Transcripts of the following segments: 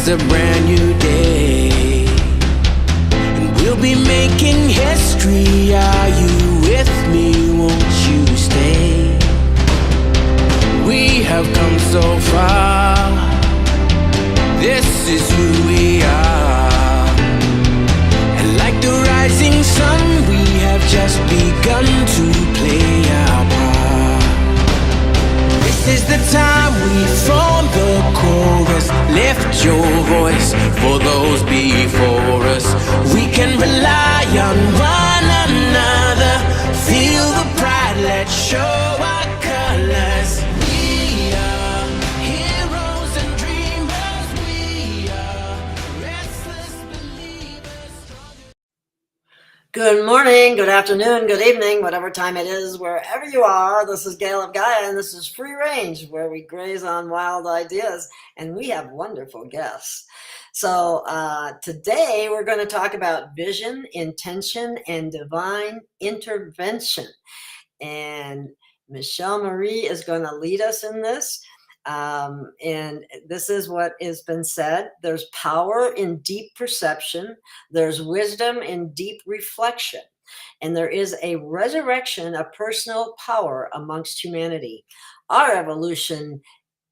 It's a brand new day, and we'll be making history. Are you with me? Won't you stay? We have come so far. This is who we are. And like the rising sun, we have just begun to play our part. This is the time we form the chorus. Lift your voice for those before us. We can rely on one another. Feel the pride, let's show our colors. We are heroes and dreamers. We are restless believers. Good morning, good afternoon, good evening, whatever time it is, wherever you are. This is Gail of Gaia, and this is Free Range, where we graze on wild ideas, and we have wonderful guests. So today we're going to talk about vision, intention, and divine intervention. And Michelle Marie is going to lead us in this. And this is what has been said. There's power in deep perception. There's wisdom in deep reflection. And there is a resurrection of personal power amongst humanity. Our evolution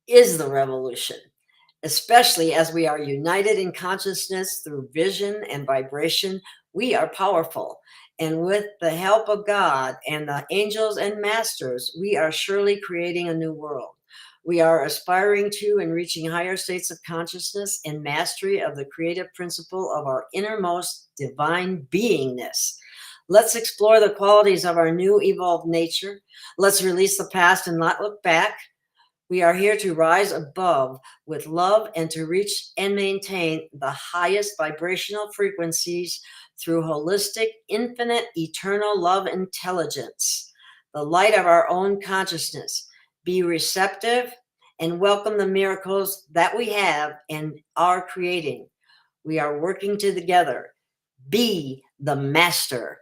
is the revolution, especially as we are united in consciousness through vision and vibration. We are powerful. And with the help of God and the angels and masters, we are surely creating a new world. We are aspiring to and reaching higher states of consciousness and mastery of the creative principle of our innermost divine beingness. Let's explore the qualities of our new evolved nature. Let's release the past and not look back. We are here to rise above with love and to reach and maintain the highest vibrational frequencies through holistic, infinite, eternal love intelligence, the light of our own consciousness. Be receptive and welcome the miracles that we have and are creating. We are working together. Be the master.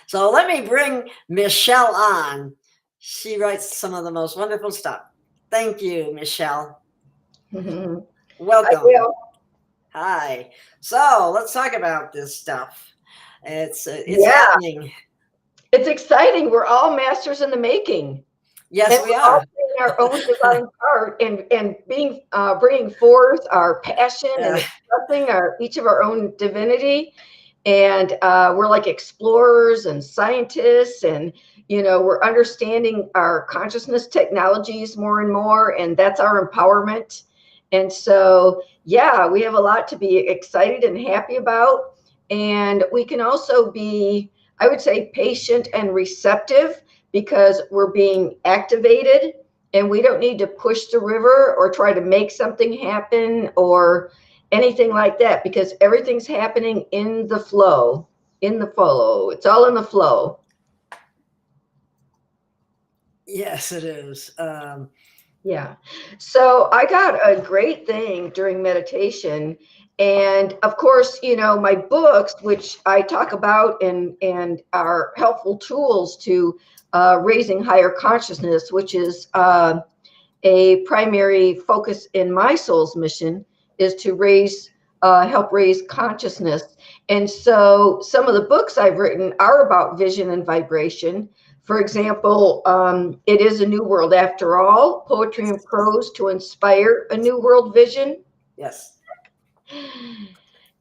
So let me bring Michelle on. She writes some of the most wonderful stuff. Thank you, Michelle. Mm-hmm. Welcome. Hi. So let's talk about this stuff. It's happening. It's exciting. We're all masters in the making. Yes, and we are. Playing our own divine part and being bringing forth our passion and expressing each of our own divinity. And we're like explorers and scientists, and we're understanding our consciousness technologies more and more, and that's our empowerment. And so, yeah, we have a lot to be excited and happy about. And we can also be, I would say, patient and receptive, because we're being activated, and we don't need to push the river or try to make something happen or anything like that, because everything's happening in the flow. It's all in the flow. Yes, it is. Yeah. So I got a great thing during meditation. And of course, my books, which I talk about and are helpful tools to raising higher consciousness, which is a primary focus in my soul's mission, is to help raise consciousness. And so some of the books I've written are about vision and vibration. For example, It Is a New World After All, Poetry and Prose to Inspire a New World Vision. Yes.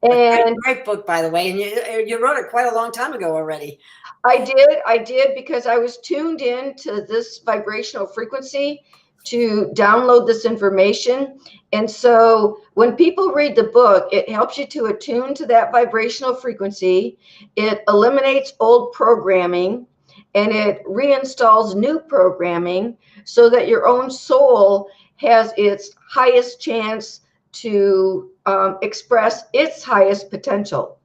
And great book, by the way. And you wrote it quite a long time ago already. I did, because I was tuned in to this vibrational frequency to download this information. And so when people read the book, it helps you to attune to that vibrational frequency. It eliminates old programming, and it reinstalls new programming so that your own soul has its highest chance to express its highest potential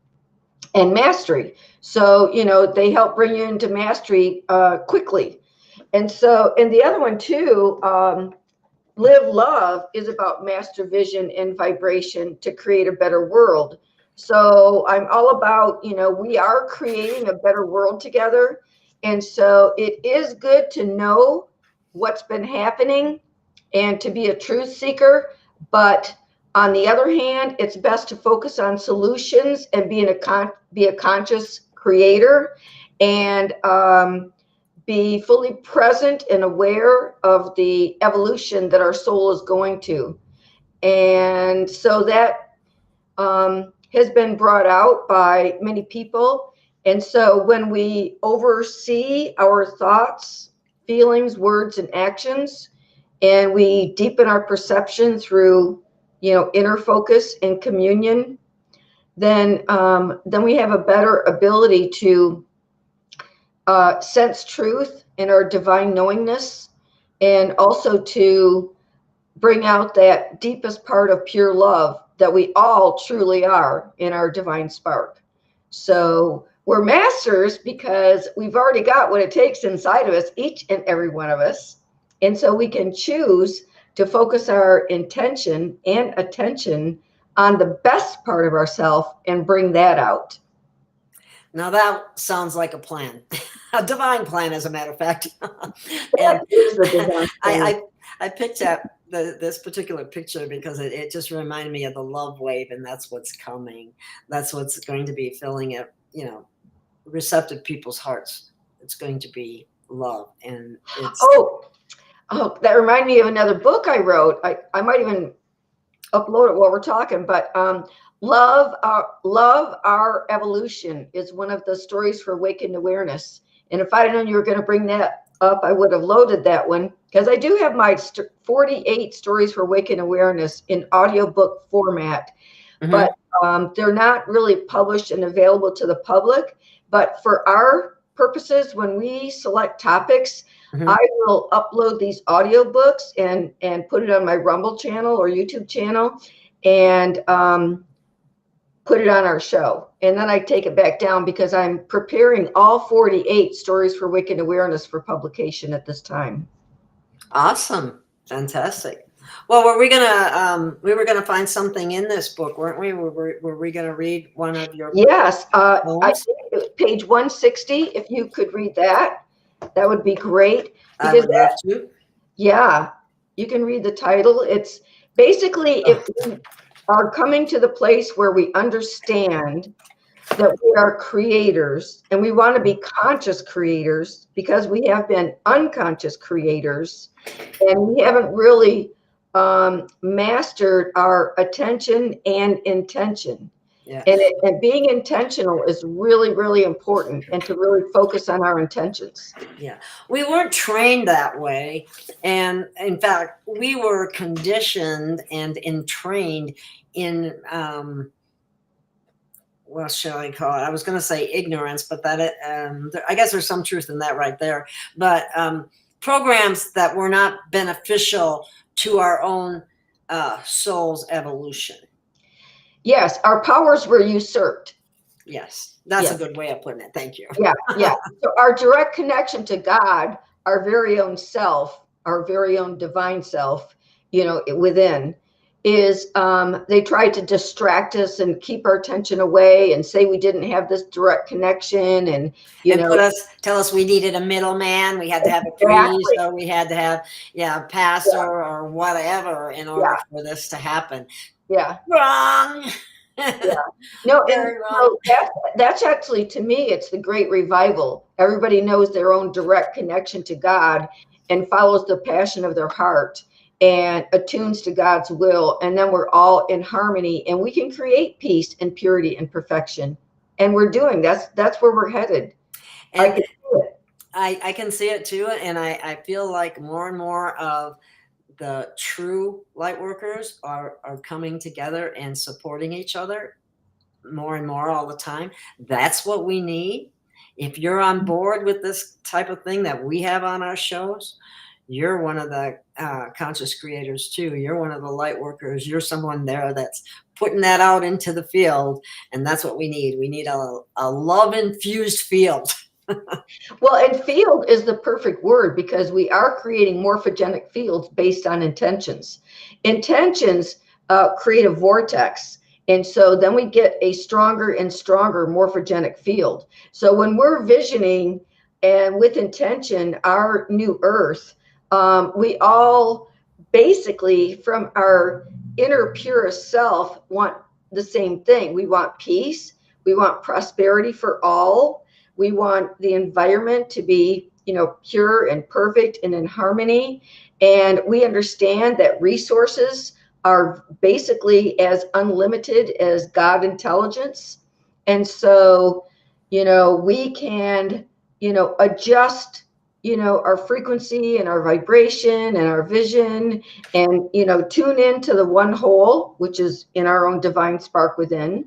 and mastery. So, they help bring you into mastery quickly. And so, and the other one too, Live Love, is about master vision and vibration to create a better world. So I'm all about, we are creating a better world together. And so it is good to know what's been happening and to be a truth seeker, but On the other hand, it's best to focus on solutions and be a conscious creator, and be fully present and aware of the evolution that our soul is going to. And so that has been brought out by many people. And so when we oversee our thoughts, feelings, words, and actions, and we deepen our perception through, inner focus and communion, then we have a better ability to sense truth in our divine knowingness, and also to bring out that deepest part of pure love that we all truly are in our divine spark. So we're masters because we've already got what it takes inside of us, each and every one of us. And so we can choose to focus our intention and attention on the best part of ourselves and bring that out. Now that sounds like a plan, a divine plan, as a matter of fact. That is the divine plan. I picked up this particular picture because it just reminded me of the love wave, and that's what's coming. That's what's going to be filling it, receptive people's hearts. It's going to be love, and it's. Oh, that reminded me of another book I wrote. I might even upload it while we're talking, but Love Our Evolution is one of the stories for awakened awareness. And if I'd known you were going to bring that up, I would have loaded that one, because I do have my 48 stories for awakened awareness in audiobook format, but they're not really published and available to the public. But for our purposes, when we select topics, I will upload these audiobooks and put it on my Rumble channel or YouTube channel, and put it on our show. And then I take it back down because I'm preparing all 48 stories for awakened awareness for publication at this time. Awesome. Fantastic. Well, we were gonna find something in this book, weren't we? Were we gonna read one of your Yes, I think it was page 160. If you could read that, that would be great. I would love to. Yeah, you can read the title. It's basically if we are coming to the place where we understand that we are creators, and we want to be conscious creators, because we have been unconscious creators, and we haven't really mastered our attention and intention. Yeah. And being intentional is really, really important, and to really focus on our intentions. Yeah, we weren't trained that way. And in fact, we were conditioned and entrained in, what shall I call it? I was going to say ignorance, but I guess there's some truth in that right there. But programs that were not beneficial to our own soul's evolution. Yes, our powers were usurped. Yes, that's a good way of putting it. Thank you. Yeah. So our direct connection to God, our very own self, our very own divine self, within, is they tried to distract us and keep our attention away and say we didn't have this direct connection, and tell us we needed a middleman. We had to have a priest, or we had to have a pastor or whatever in order for this to happen. Yeah. Wrong. Yeah. No, that's actually, to me, it's the great revival. Everybody knows their own direct connection to God and follows the passion of their heart and attunes to God's will. And then we're all in harmony, and we can create peace and purity and perfection. And we're doing that's where we're headed. And I can see it. I can see it too. And I feel like more and more of the true light workers are coming together and supporting each other more and more all the time. That's what we need. If you're on board with this type of thing that we have on our shows, you're one of the conscious creators too. You're one of the light workers. You're someone there that's putting that out into the field. And that's what we need. We need a love-infused field. Well, and field is the perfect word, because we are creating morphogenic fields based on intentions. Intentions create a vortex. And so then we get a stronger and stronger morphogenic field. So when we're visioning and with intention, our new earth, we all basically, from our inner purest self want the same thing. We want peace. We want prosperity for all. We want the environment to be, pure and perfect and in harmony. And we understand that resources are basically as unlimited as God intelligence. And so, we can, adjust, our frequency and our vibration and our vision, and, tune into the one whole, which is in our own divine spark within,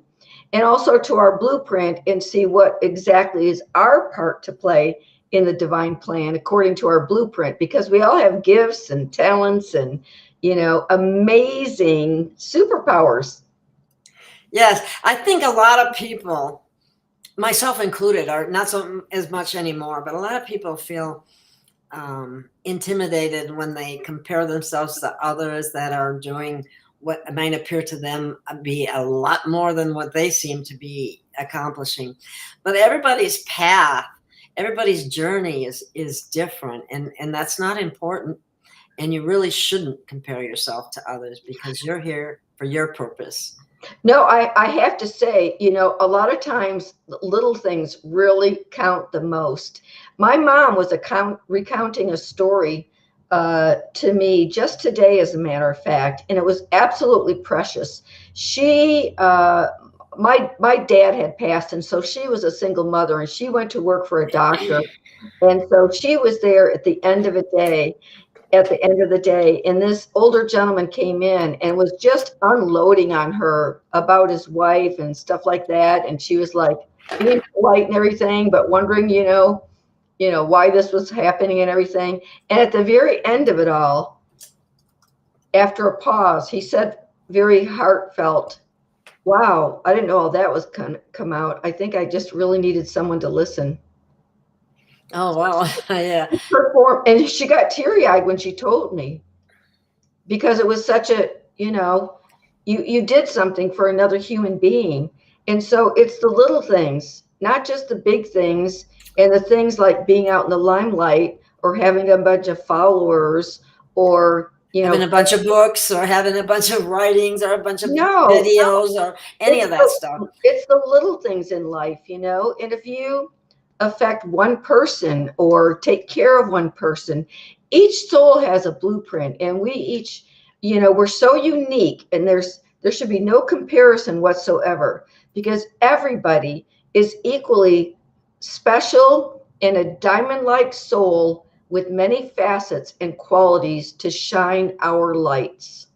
and also to our blueprint, and see what exactly is our part to play in the divine plan according to our blueprint, because we all have gifts and talents and, amazing superpowers. Yes, I think a lot of people, myself included, are not so as much anymore, but a lot of people feel intimidated when they compare themselves to others that are doing what might appear to them be a lot more than what they seem to be accomplishing. But everybody's path, everybody's journey is different, and that's not important. And you really shouldn't compare yourself to others, because you're here for your purpose. No, I have to say, a lot of times little things really count the most. My mom was recounting a story to me just today, as a matter of fact, and it was absolutely precious. My dad had passed, and so she was a single mother, and she went to work for a doctor. And so she was there at the end of the day, and this older gentleman came in and was just unloading on her about his wife and stuff like that. And she was like being polite and everything, but wondering, why this was happening and everything. And at the very end of it all, after a pause, he said, very heartfelt, "Wow, I didn't know all that was gonna come out. I think I just really needed someone to listen." Oh, wow. Yeah. And she got teary-eyed when she told me, because it was such a, you did something for another human being. And so it's the little things, not just the big things, and the things like being out in the limelight or having a bunch of followers, or having a bunch of books, or having a bunch of writings, or a bunch of videos, or any of that stuff. It's the little things in life, and if you affect one person or take care of one person, each soul has a blueprint, and we each, we're so unique, and there should be no comparison whatsoever, because everybody is equally special and a diamond-like soul with many facets and qualities to shine our lights.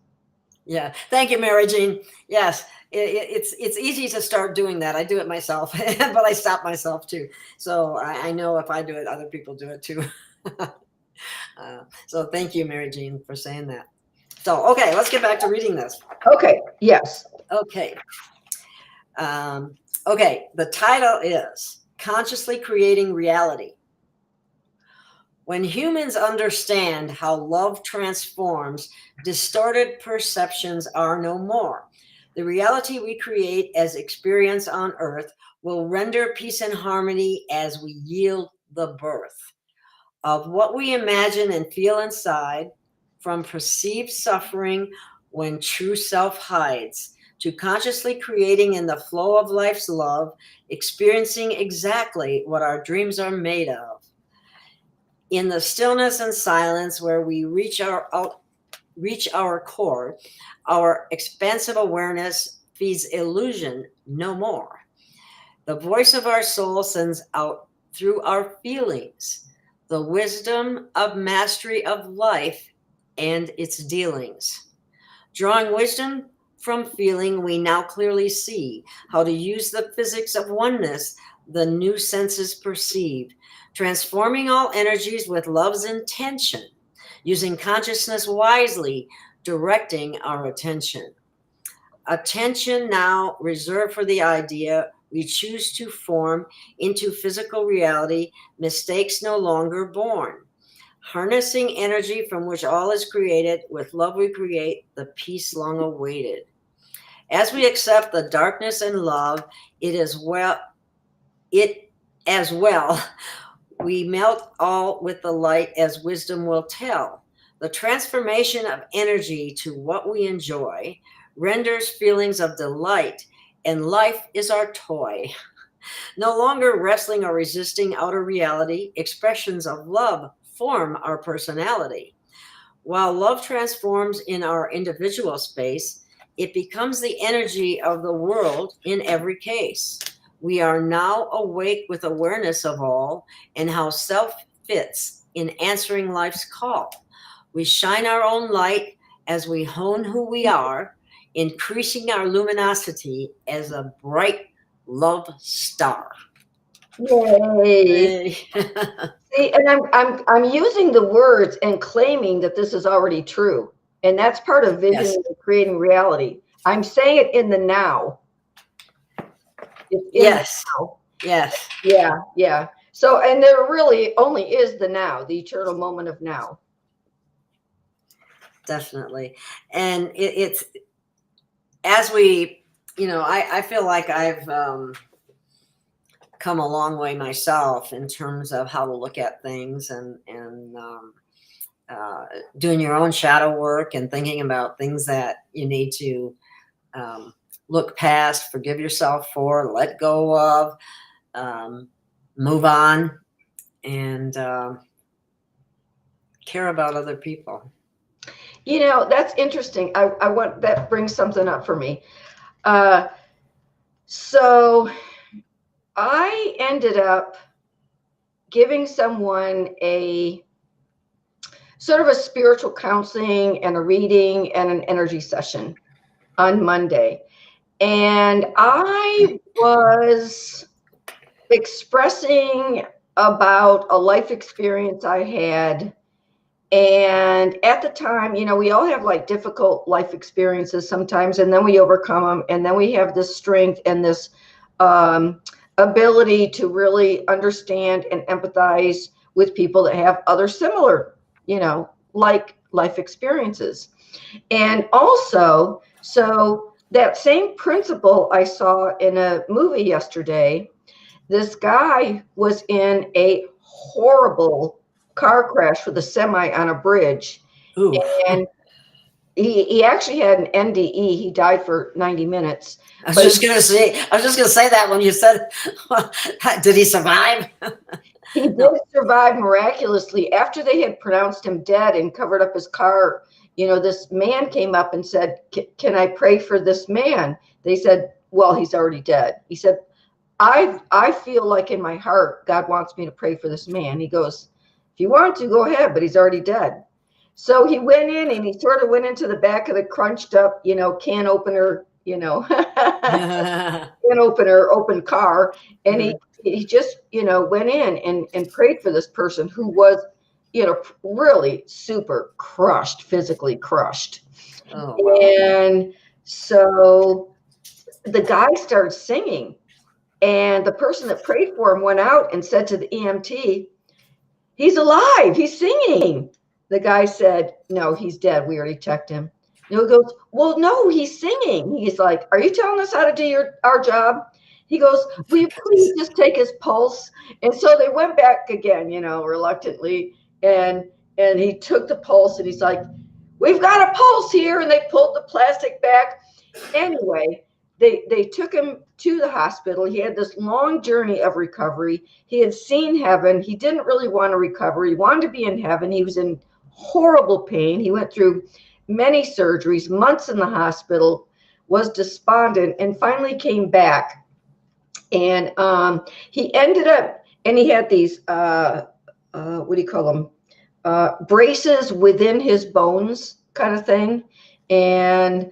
Yeah, thank you, Mary Jean. Yes, it's easy to start doing that. I do it myself, but I stop myself too. So I know if I do it, other people do it too. So thank you, Mary Jean, for saying that. So, okay, let's get back to reading this. Okay, yes. Okay. Okay, the title is Consciously Creating Reality. When humans understand how love transforms, distorted perceptions are no more. The reality we create as experience on earth will render peace and harmony as we yield the birth of what we imagine and feel inside, from perceived suffering when true self hides, to consciously creating in the flow of life's love, experiencing exactly what our dreams are made of. In the stillness and silence where we reach our core, our expansive awareness feeds illusion no more. The voice of our soul sends out through our feelings the wisdom of mastery of life and its dealings. Drawing wisdom from feeling, we now clearly see how to use the physics of oneness the new senses perceive, transforming all energies with love's intention, using consciousness wisely, directing our attention. Attention now reserved for the idea we choose to form into physical reality, mistakes no longer born. Harnessing energy from which all is created, with love we create the peace long awaited. As we accept the darkness and love, it as well, we melt all with the light as wisdom will tell. The transformation of energy to what we enjoy renders feelings of delight, and life is our toy. No longer wrestling or resisting outer reality, expressions of love form our personality. While love transforms in our individual space, it becomes the energy of the world in every case. We are now awake with awareness of all and how self fits in answering life's call. We shine our own light as we hone who we are, increasing our luminosity as a bright love star. Yay. Yay. See, and I'm using the words and claiming that this is already true. And that's part of visioning and creating reality. I'm saying it in the now. It's in Yes. the now. Yes. Yeah. So, and there really only is the now, the eternal moment of now. Definitely. And it's as we, I feel like I've come a long way myself in terms of how to look at things and doing your own shadow work and thinking about things that you need to look past, forgive yourself for, let go of, move on, and care about other people. That's interesting. I want that brings something up for me. So I ended up giving someone a sort of a spiritual counseling and a reading and an energy session on Monday. And I was expressing about a life experience I had. And at the time, we all have like difficult life experiences sometimes, and then we overcome them. And then we have this strength and this ability to really understand and empathize with people that have other similar, like life experiences. And also, so that same principle I saw in a movie yesterday. This guy was in a horrible car crash with a semi on a bridge. Ooh. And he actually had an NDE. He died for 90 minutes. I was just gonna say that when you said, did he survive? He did survive miraculously. After they had pronounced him dead and covered up his car, this man came up and said, can I pray for this man? They said, well, he's already dead. He said, I feel like in my heart, God wants me to pray for this man. He goes, if you want to, go ahead, but he's already dead. So he went in and he sort of went into the back of the crunched up, can opener, open car. And he just, went in and prayed for this person who was, really super crushed, physically crushed. Oh, wow. And so the guy started singing. And the person that prayed for him went out and said to the EMT, he's alive, he's singing. The guy said, no, he's dead. We already checked him. And he goes, well, no, he's singing. He's like, are you telling us how to do our job? He goes, will you please just take his pulse? And so they went back again, reluctantly. And he took the pulse and he's like, we've got a pulse here. And they pulled the plastic back. Anyway, they took him to the hospital. He had this long journey of recovery. He had seen heaven. He didn't really want to recover. He wanted to be in heaven. He was in horrible pain. He went through many surgeries, months in the hospital, was despondent, and finally came back. And he ended up, and he had these, what do you call them? Braces within his bones kind of thing. And,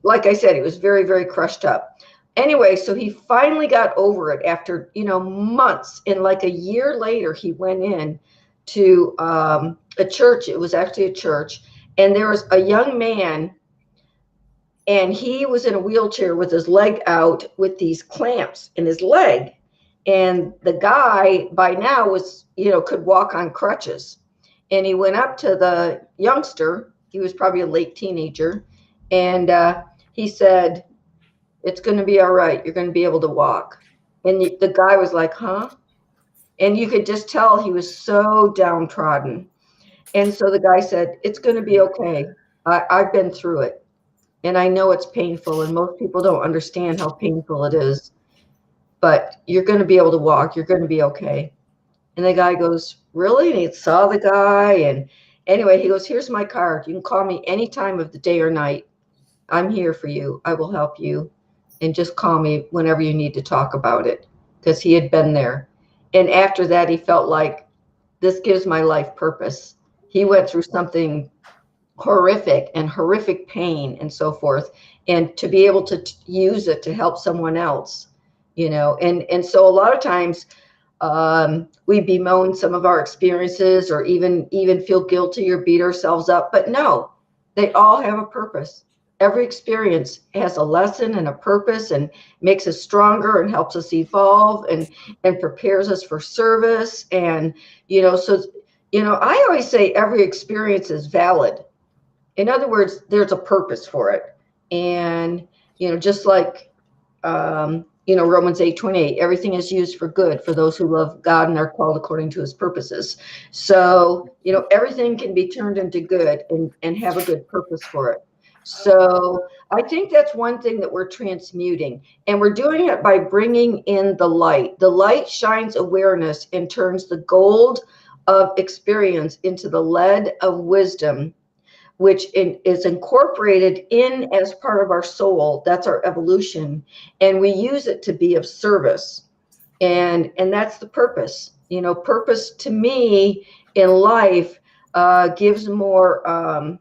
like I said, he was very, very crushed up. Anyway, so he finally got over it after, months. And like a year later, he went in to a church. It was actually a church. And there was a young man, and he was in a wheelchair with his leg out with these clamps in his leg. And the guy by now was, could walk on crutches. And he went up to the youngster. He was probably a late teenager. And he said, it's going to be all right. You're going to be able to walk. And the guy was like, huh? And you could just tell he was so downtrodden. And so the guy said, it's going to be okay. I've been through it, and I know it's painful, and most people don't understand how painful it is, but you're going to be able to walk. You're going to be okay. And the guy goes, really? And he saw the guy. And anyway, he goes, here's my card. You can call me any time of the day or night. I'm here for you. I will help you. And just call me whenever you need to talk about it, because he had been there. And after that, he felt like, this gives my life purpose. He went through something horrific and horrific pain and so forth. And to be able to use it to help someone else, you know, and so a lot of times we bemoan some of our experiences, or even feel guilty or beat ourselves up. But no, they all have a purpose. Every experience has a lesson and a purpose, and makes us stronger and helps us evolve, and prepares us for service. And, you know, so, you know, I always say every experience is valid. In other words, there's a purpose for it. And, you know, just like, you know, Romans 8:28, everything is used for good for those who love God and are called according to his purposes. So, you know, everything can be turned into good, and have a good purpose for it. So I think that's one thing that we're transmuting, and we're doing it by bringing in the light. The light shines awareness and turns the gold of experience into the lead of wisdom, which is incorporated in as part of our soul. That's our evolution. And we use it to be of service. And that's the purpose. You know, purpose to me in life gives more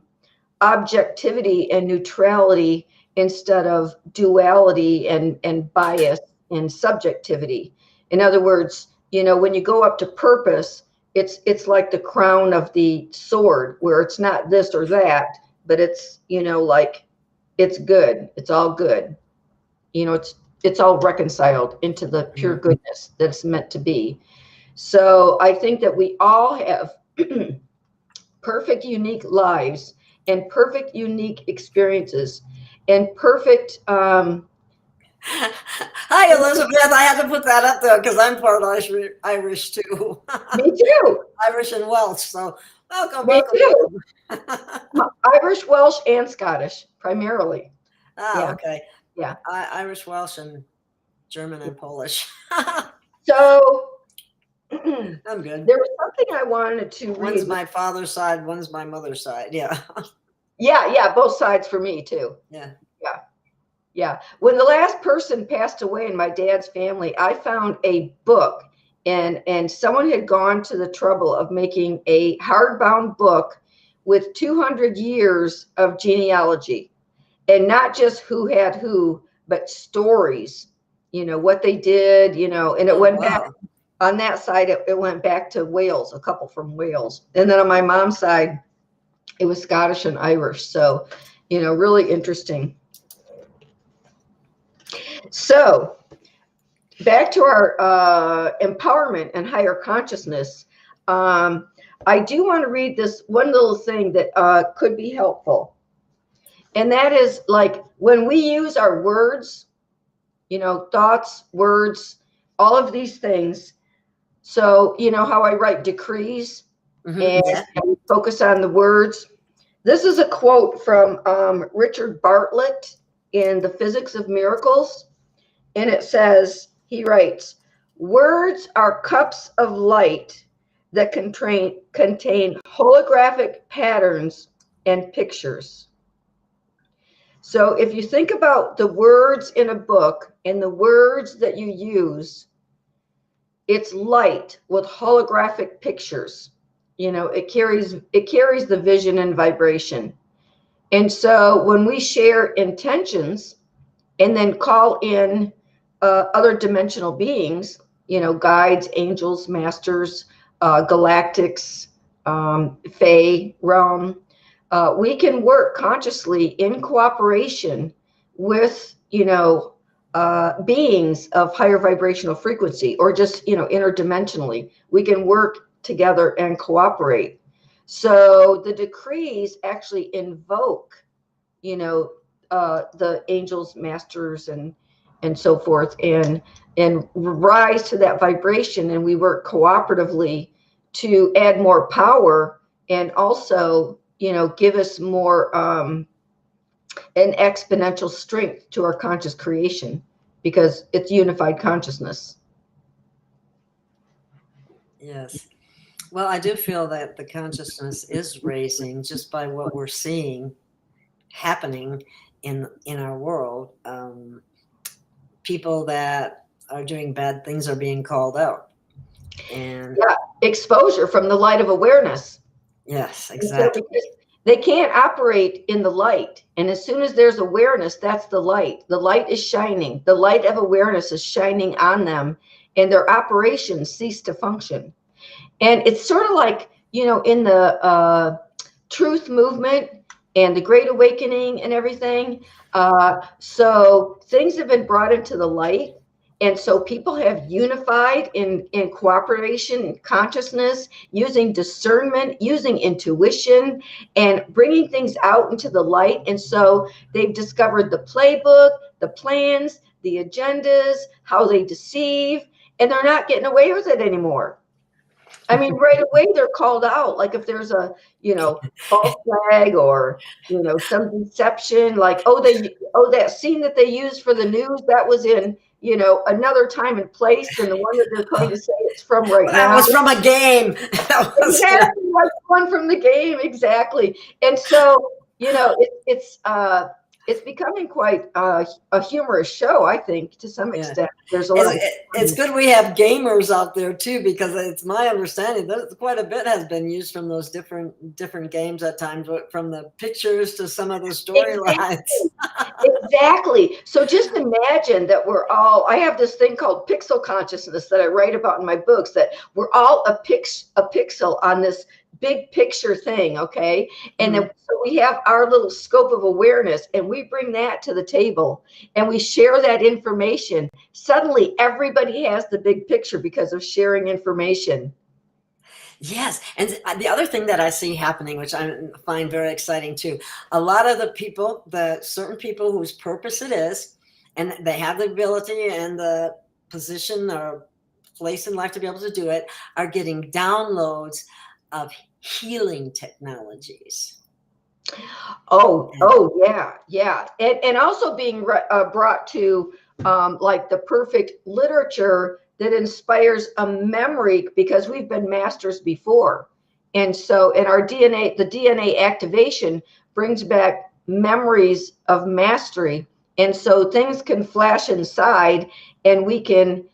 objectivity and neutrality, instead of duality and bias and subjectivity. In other words, you know, when you go up to purpose, it's like the crown of the sword, where it's not this or that, but it's, you know, like, it's good. It's all good. You know, it's all reconciled into the pure goodness that it's meant to be. So I think that we all have perfect, unique lives, and perfect, unique experiences, and perfect. Hi, Elizabeth. I had to put that up there because I'm part Irish too. Me too. Irish and Welsh. So welcome. Me Welcome. too. Irish, Welsh, and Scottish primarily. Yeah. Okay. Yeah. Irish, Welsh, and German and Polish. So I'm good. there was something I wanted to read. One's my father's side, one's my mother's side. Yeah. Yeah, both sides for me too. Yeah. When the last person passed away in my dad's family, I found a book, and someone had gone to the trouble of making a hardbound book with 200 years of genealogy, and not just who had who, but stories, you know, what they did, you know, and it went back on that side. It went back to Wales, a couple from Wales. And then on my mom's side, it was Scottish and Irish. So, you know, really interesting. So back to our empowerment and higher consciousness. I do want to read this one little thing that could be helpful. And that is, like, when we use our words, you know, thoughts, words, all of these things. So, you know, how I write decrees and focus on the words. This is a quote from Richard Bartlett in The Physics of Miracles. And it says, he writes, words are cups of light that contain holographic patterns and pictures. So if you think about the words in a book and the words that you use, it's light with holographic pictures. You know, it carries the vision and vibration. And so when we share intentions and then call in other dimensional beings, you know, guides, angels, masters, galactics, Fae realm, we can work consciously in cooperation with, you know, beings of higher vibrational frequency, or just, you know, interdimensionally. We can work together and cooperate. So the decrees actually invoke, you know, the angels, masters, and so forth, and rise to that vibration, and we work cooperatively to add more power and also, give us more an exponential strength to our conscious creation, because it's unified consciousness. Yes. Well, I do feel that the consciousness is raising just by what we're seeing happening in our world. People that are doing bad things are being called out. And yeah, exposure from the light of awareness. Yes, exactly. So they can't operate in the light. And as soon as there's awareness, that's the light. The light is shining. The light of awareness is shining on them, and their operations cease to function. And it's sort of like, in the truth movement and the Great Awakening and everything. So things have been brought into the light. And so people have unified in cooperation, consciousness, using discernment, using intuition, and bringing things out into the light. And so they've discovered the playbook, the plans, the agendas, how they deceive, and they're not getting away with it anymore. I mean, right away they're called out. Like if there's a, false flag or, some deception, like, that scene that they used for the news, that was in, another time and place than the one that they're trying to say it's from right now. That was from a game. Exactly, like one from the game, exactly. And so, it's becoming quite a humorous show, I think, to some extent. There's a lot. It's good we have gamers out there too, because it's my understanding that quite a bit has been used from those different games at times, from the pictures to some of the storylines. Exactly. So just imagine that I have this thing called pixel consciousness that I write about in my books, that we're all a pixel on this big picture thing, okay? And then so we have our little scope of awareness, and we bring that to the table and we share that information. Suddenly everybody has the big picture because of sharing information. Yes. And the other thing that I see happening, which I find very exciting too, a lot of certain people whose purpose it is, and they have the ability and the position or place in life to be able to do it, are getting downloads of healing technologies. Yeah. And also being brought to like the perfect literature that inspires a memory, because we've been masters before. And so in our DNA, the DNA activation brings back memories of mastery. And so things can flash inside, and we can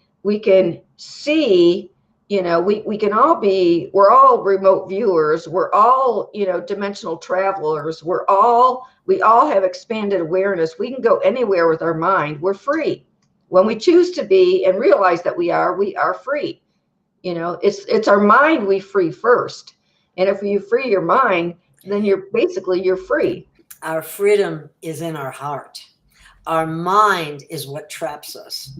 see, we're all remote viewers. We're all, dimensional travelers. We all have expanded awareness. We can go anywhere with our mind. We're free. When we choose to be and realize that we are free. It's our mind we free first. And if you free your mind, then you're free. Our freedom is in our heart. Our mind is what traps us,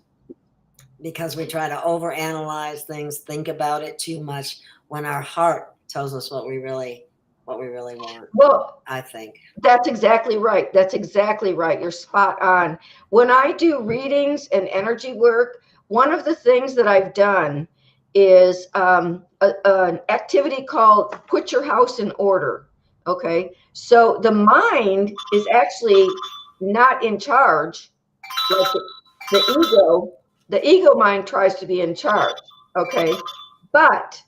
because we try to overanalyze things, think about it too much, when our heart tells us what we really want. Well, I think that's exactly right. You're spot on. When I do readings and energy work, one of the things that I've done is an activity called Put Your House in Order. Okay. So the mind is actually not in charge. Like the ego mind tries to be in charge. Okay. But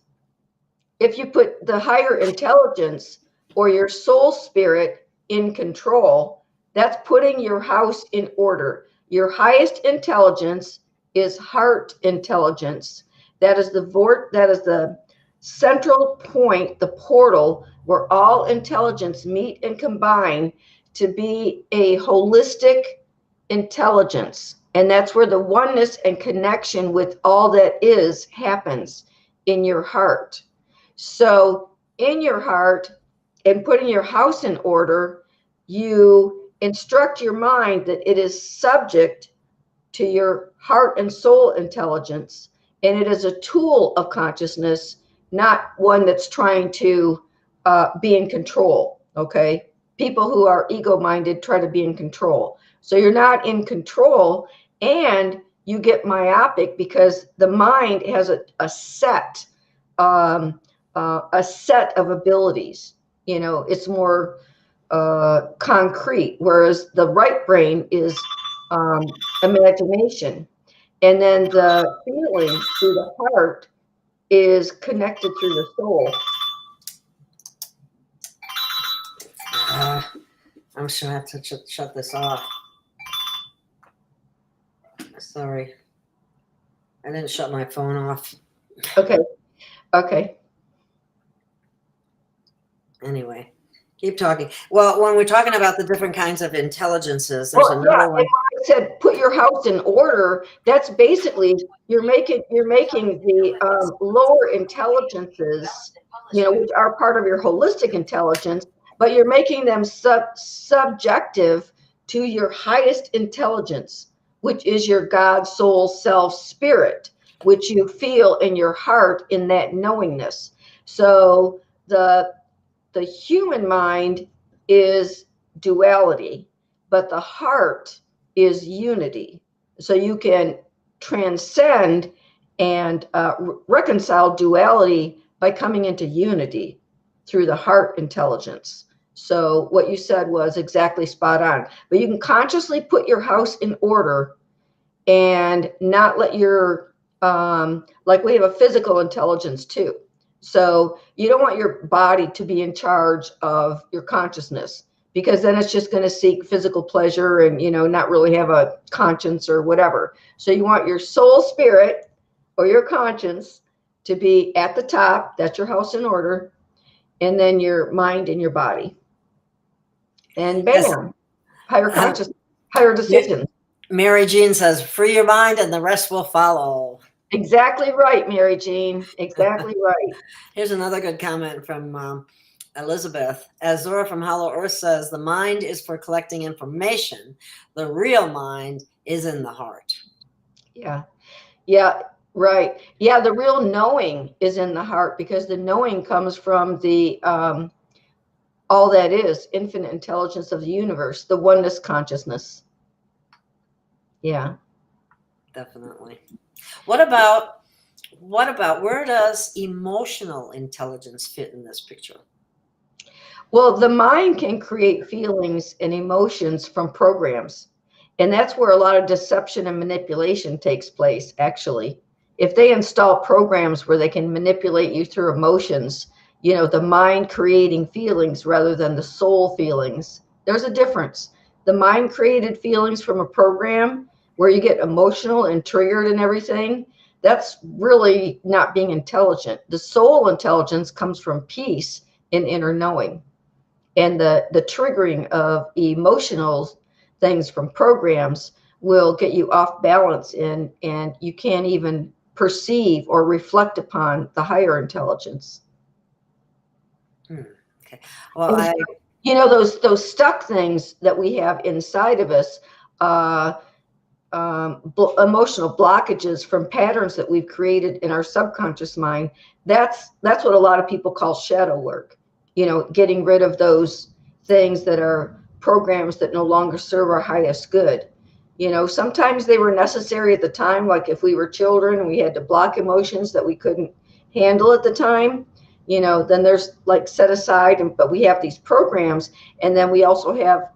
if you put the higher intelligence or your soul spirit in control, that's putting your house in order. Your highest intelligence is heart intelligence. That is the central point, the portal where all intelligence meet and combine to be a holistic intelligence. And that's where the oneness and connection with all that is happens, in your heart. So in your heart, and putting your house in order, you instruct your mind that it is subject to your heart and soul intelligence, and it is a tool of consciousness, not one that's trying to be in control. Okay, people who are ego-minded try to be in control. So you're not in control, and you get myopic because the mind has a set a set of abilities. It's more concrete, whereas the right brain is imagination. And then the feeling through the heart is connected through the soul. I'm sure I have to shut this off. Sorry. I didn't shut my phone off. Okay. Anyway, keep talking. Well, when we're talking about the different kinds of intelligences, there's another one. And when I said put your house in order, that's basically you're making the lower intelligences, which are part of your holistic intelligence, but you're making them subjective to your highest intelligence, which is your God, soul, self, spirit, which you feel in your heart in that knowingness. So the human mind is duality, but the heart is unity. So you can transcend and reconcile duality by coming into unity through the heart intelligence. So what you said was exactly spot on. But you can consciously put your house in order and not let your, like we have a physical intelligence too. So you don't want your body to be in charge of your consciousness, because then it's just going to seek physical pleasure and, not really have a conscience or whatever. So you want your soul, spirit, or your conscience to be at the top. That's your house in order. And then your mind and your body. And bam, yes. Higher consciousness, higher decisions. Mary Jean says, free your mind and the rest will follow. Exactly right, Mary Jean. Exactly right. Here's another good comment from Elizabeth. As Zora from Hollow Earth says, the mind is for collecting information. The real mind is in the heart. Yeah, right. Yeah, the real knowing is in the heart, because the knowing comes from the all that is, infinite intelligence of the universe, the oneness consciousness. Yeah. Definitely. What about where does emotional intelligence fit in this picture? Well, the mind can create feelings and emotions from programs. And that's where a lot of deception and manipulation takes place, actually. If they install programs where they can manipulate you through emotions, the mind creating feelings rather than the soul feelings, there's a difference. The mind created feelings from a program where you get emotional and triggered and everything, that's really not being intelligent. The soul intelligence comes from peace and inner knowing. And the triggering of emotional things from programs will get you off balance, and you can't even perceive or reflect upon the higher intelligence. Okay. Well, those stuck things that we have inside of us, emotional blockages from patterns that we've created in our subconscious mind. That's what a lot of people call shadow work. Getting rid of those things that are programs that no longer serve our highest good. Sometimes they were necessary at the time, like if we were children and we had to block emotions that we couldn't handle at the time, then there's like set aside, but we have these programs. And then we also have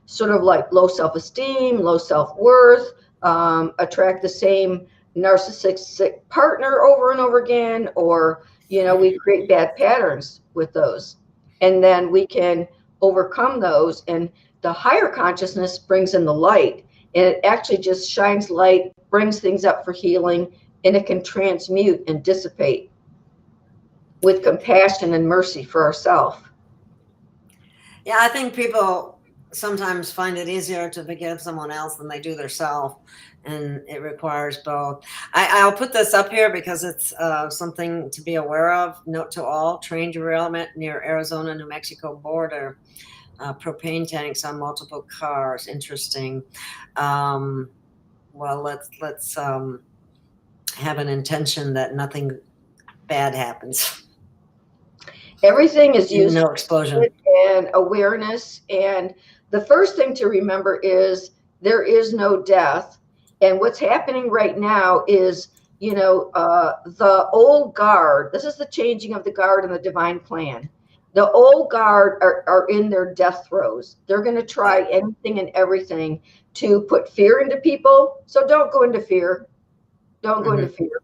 sort of like low self-esteem, low self-worth, attract the same narcissistic partner over and over again, or we create bad patterns with those, and then we can overcome those. And the higher consciousness brings in the light, and it actually just shines light, brings things up for healing, and it can transmute and dissipate with compassion and mercy for ourselves. Yeah, I think people sometimes find it easier to forgive someone else than they do themselves, and it requires both. I'll put this up here because it's something to be aware of. Note to all: train derailment near Arizona, New Mexico border. Propane tanks on multiple cars. Interesting. Well, let's have an intention that nothing bad happens. Everything is used no explosion and awareness. And the first thing to remember is there is no death. And what's happening right now is the old guard, this is the changing of the guard in the divine plan. The old guard are in their death throes. They're going to try anything and everything to put fear into people. So don't go into fear. Don't go into fear.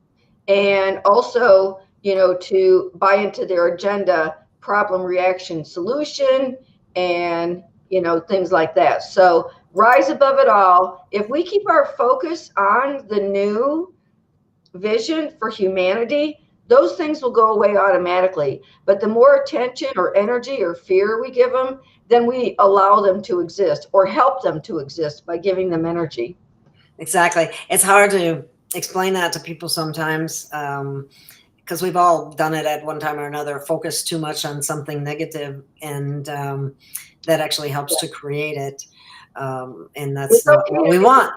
And also, to buy into their agenda, problem, reaction, solution, and, things like that. So rise above it all. If we keep our focus on the new vision for humanity, those things will go away automatically. But the more attention or energy or fear we give them, then we allow them to exist or help them to exist by giving them energy. Exactly. It's hard to explain that to people sometimes, because we've all done it at one time or another, focus too much on something negative, and that actually helps to create it. And that's not what we want.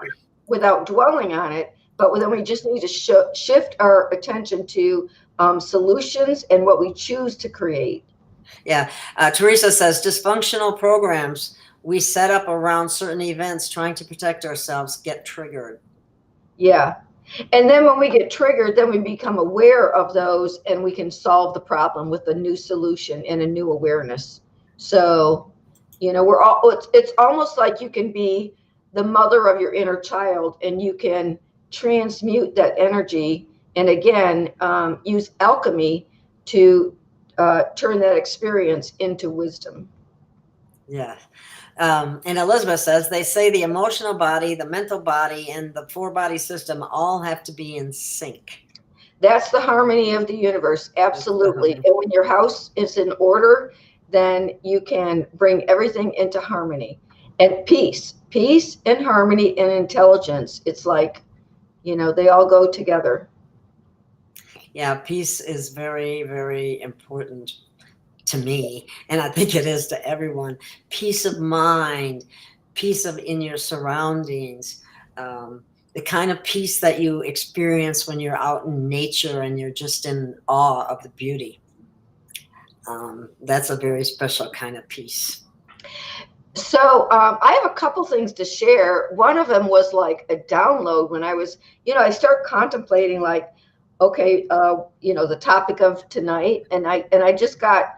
Without dwelling on it, but then we just need to shift our attention to solutions and what we choose to create. Yeah. Teresa says, dysfunctional programs we set up around certain events trying to protect ourselves get triggered. Yeah. And then when we get triggered, then we become aware of those and we can solve the problem with a new solution and a new awareness. So, it's almost like you can be the mother of your inner child, and you can transmute that energy and again use alchemy to turn that experience into wisdom. Yeah. And Elizabeth says, they say the emotional body, the mental body, and the 4-body system all have to be in sync. That's the harmony of the universe. Absolutely. And when your house is in order, then you can bring everything into harmony and peace and harmony and intelligence. It's like, they all go together. Yeah. Peace is very, very important to me, and I think it is to everyone. Peace of mind, peace in your surroundings, the kind of peace that you experience when you're out in nature and you're just in awe of the beauty. That's a very special kind of peace. So I have a couple things to share. One of them was like a download when I was, I start contemplating like, okay, the topic of tonight, and I just got,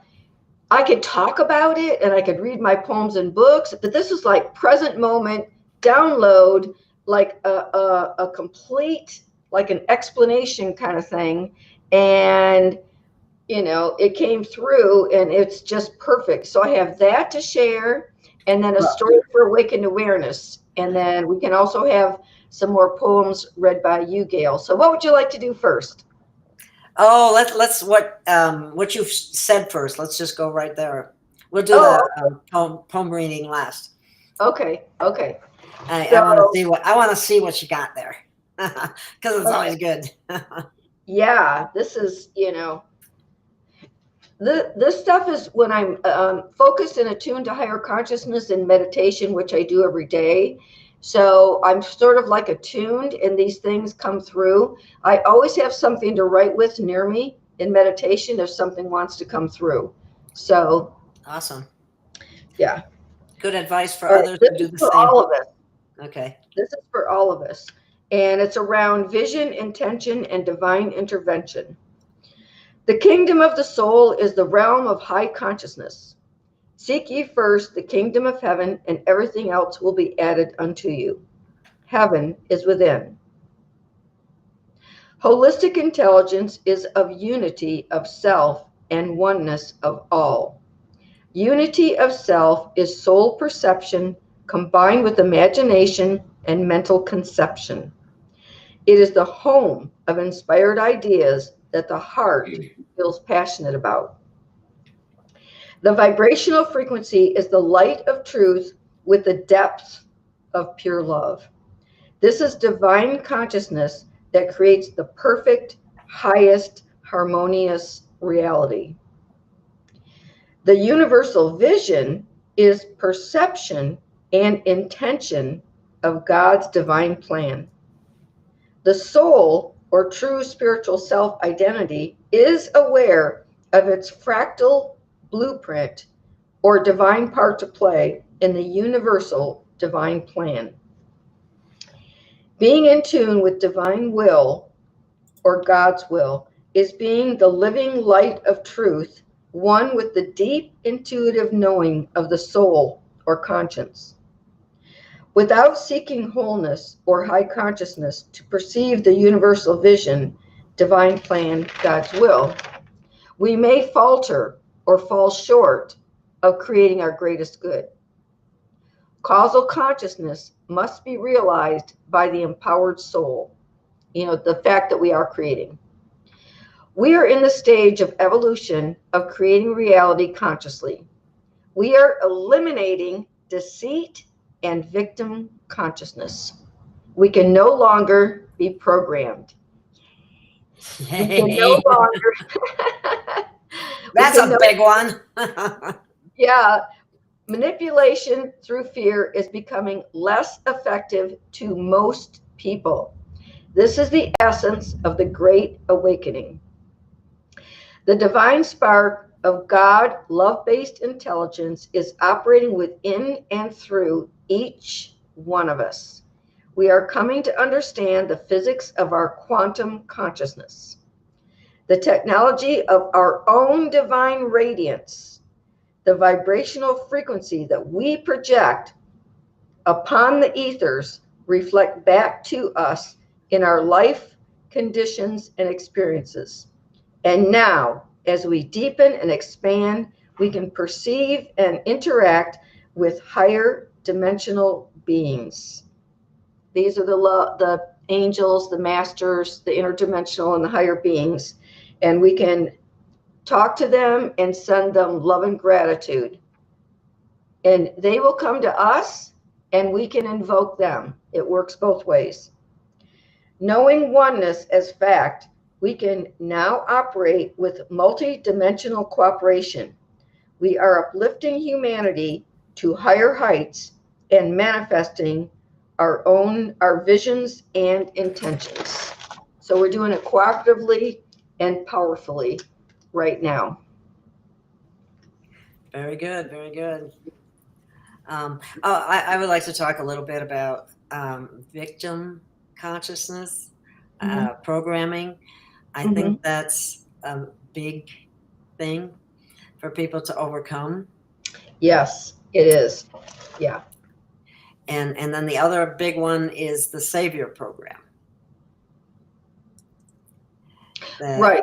I could talk about it and I could read my poems and books, but this was like present moment download, like a complete, like an explanation kind of thing. And, it came through and it's just perfect. So I have that to share, and then a story for awakened awareness. And then we can also have some more poems read by you, Gail. So what would you like to do first? Oh, let's what you've said first. Let's just go right there. We'll do the poem reading last. Okay. I want to see what you got there, because it's always good. Yeah, this is this stuff is when I'm focused and attuned to higher consciousness in meditation, which I do every day. So I'm sort of like attuned, and these things come through. I always have something to write with near me in meditation if something wants to come through. So awesome. Yeah. Good advice for others to do the same. For all of us. Okay. This is for all of us. And it's around vision, intention, and divine intervention. The kingdom of the soul is the realm of high consciousness. Seek ye first the kingdom of heaven, and everything else will be added unto you. Heaven is within. Holistic intelligence is of unity of self and oneness of all. Unity of self is soul perception combined with imagination and mental conception. It is the home of inspired ideas that the heart feels passionate about. The vibrational frequency is the light of truth with the depth of pure love. This is divine consciousness that creates the perfect, highest, harmonious reality. The universal vision is perception and intention of God's divine plan. The soul, or true spiritual self-identity, is aware of its fractal blueprint or divine part to play in the universal divine plan. Being in tune with divine will or God's will, is being the living light of truth, one with the deep intuitive knowing of the soul or conscience. Without seeking wholeness or high consciousness to perceive the universal vision, divine plan, God's will, we may falter or fall short of creating our greatest good. Causal consciousness must be realized by the empowered soul. The fact that we are creating. We are in the stage of evolution of creating reality consciously. We are eliminating deceit and victim consciousness. We can no longer be programmed. We can no longer. That's a big one. Yeah. Manipulation through fear is becoming less effective to most people. This is the essence of the Great Awakening. The divine spark of God, love-based intelligence, is operating within and through each one of us. We are coming to understand the physics of our quantum consciousness, the technology of our own divine radiance, the vibrational frequency that we project upon the ethers reflect back to us in our life, conditions, and experiences. And now, as we deepen and expand, we can perceive and interact with higher dimensional beings. These are the angels, the masters, the interdimensional, and the higher beings. And we can talk to them and send them love and gratitude. And they will come to us, and we can invoke them. It works both ways. Knowing oneness as fact, we can now operate with multi-dimensional cooperation. We are uplifting humanity to higher heights and manifesting our visions and intentions. So we're doing it cooperatively and powerfully right now. Very good, very good. I would like to talk a little bit about victim consciousness, programming. I think that's a big thing for people to overcome. Yes, it is. Yeah. And then the other big one is the Savior program. Right.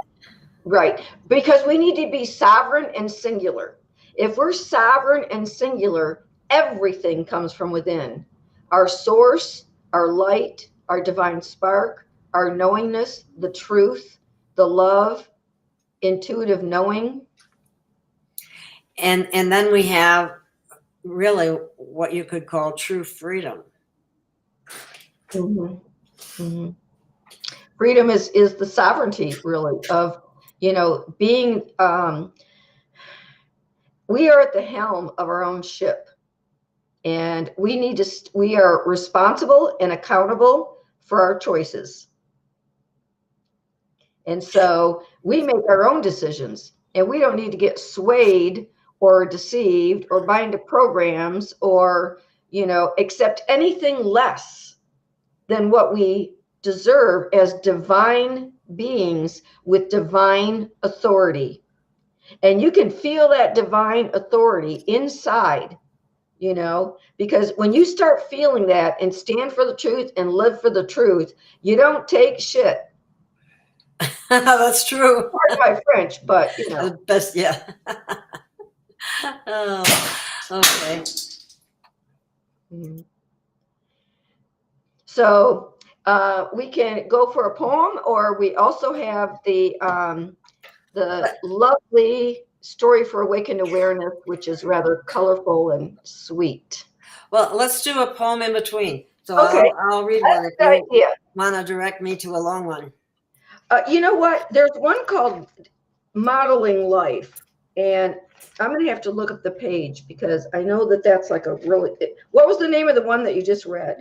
Because we need to be sovereign and singular. If we're sovereign and singular, everything comes from within. Our source, our light, our divine spark, our knowingness, the truth, the love, intuitive knowing. And then we have really what you could call true freedom. Freedom is the sovereignty, really, of being. We are at the helm of our own ship, and we are responsible and accountable for our choices. And so we make our own decisions, and we don't need to get swayed or deceived or buy into programs or, accept anything less than what we deserve as divine beings with divine authority. And you can feel that divine authority inside, because when you start feeling that and stand for the truth and live for the truth, you don't take shit. That's true. Pardon my French, but the best, yeah. Oh, okay. So we can go for a poem, or we also have the lovely Story for Awakened Awareness, which is rather colorful and sweet. Well, let's do a poem in between. So okay. I'll read one if you want to direct me to a long one. You know what? There's one called Modeling Life, and I'm going to have to look up the page because I know that's like a really. What was the name of the one that you just read?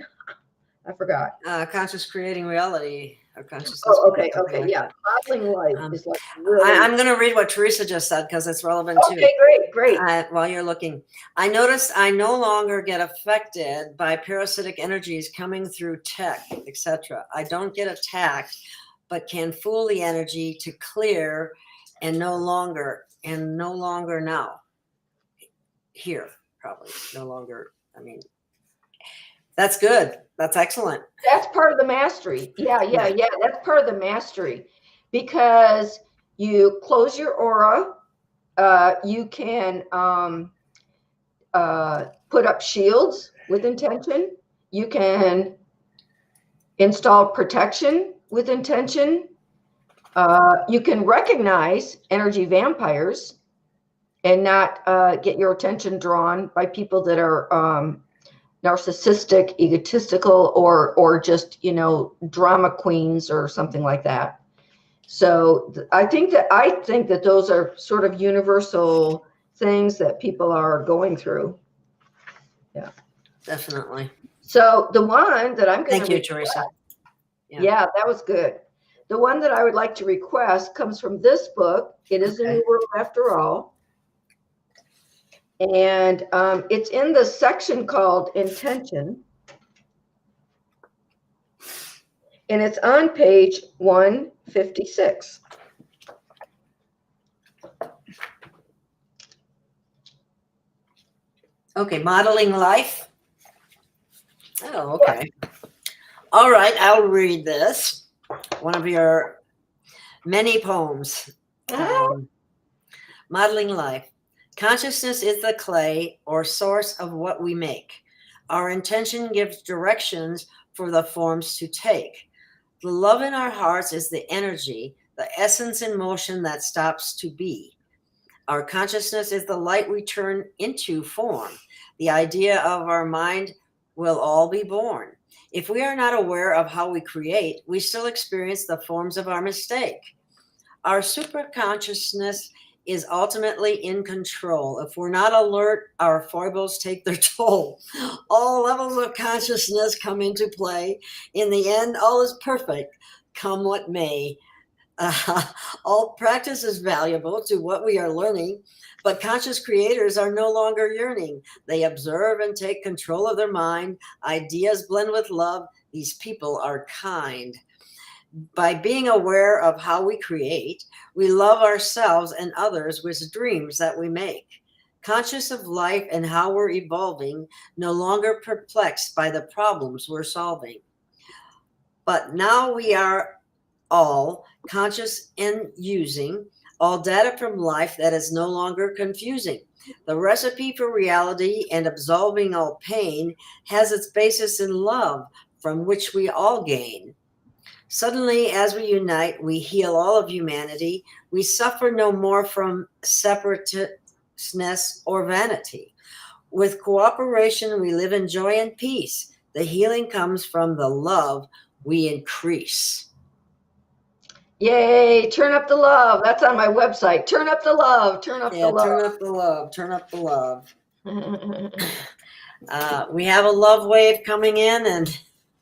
I forgot. Conscious Creating Reality. Or consciousness. Oh, okay, yeah. That. Modeling Life is like really. I'm going to read what Teresa just said because it's relevant too. Okay, great. While you're looking, I noticed I no longer get affected by parasitic energies coming through tech, etc. I don't get attacked but can fool the energy to clear and no longer now. Here, probably no longer. I mean, that's good. That's excellent. That's part of the mastery. Yeah. That's part of the mastery, because you close your aura. You can put up shields with intention. You can install protection with intention. You can recognize energy vampires and not get your attention drawn by people that are narcissistic, egotistical, or just, drama queens or something like that. So I think that those are sort of universal things that people are going through. Yeah, Definitely. so the one that I'm going to Thank you, Teresa. Yeah, that was good. The one that I would like to request comes from this book. It is a new world after all. And it's in the section called Intention. And it's on page 156. Okay, modeling life. Oh, okay. Yeah. All right, I'll read this. One of your many poems. Modeling life. Consciousness is the clay or source of what we make. Our intention gives directions for the forms to take. The love in our hearts is the energy, the essence in motion that stops to be. Our consciousness is the light we turn into form. The idea of our mind will all be born. If we are not aware of how we create, we still experience the forms of our mistake. Our superconsciousness is ultimately in control. If we're not alert, our foibles take their toll. All levels of consciousness come into play. In the end, all is perfect, come what may. All practice is valuable to what we are learning, but conscious creators are no longer yearning. They observe and take control of their mind. Ideas blend with love. These people are kind. By being aware of how we create, we love ourselves and others with dreams that we make. Conscious of life and how we're evolving, no longer perplexed by the problems we're solving. But now we are all conscious and using all data from life that is no longer confusing. The recipe for reality and absolving all pain has its basis in love, from which we all gain. Suddenly, as we unite, we heal all of humanity. We suffer no more from separateness or vanity. With cooperation, we live in joy and peace. The healing comes from the love we increase. Yay, turn up the love. That's on my website. Turn up the love. Turn up the love. Turn up the love. Turn up the love. We have a love wave coming in, and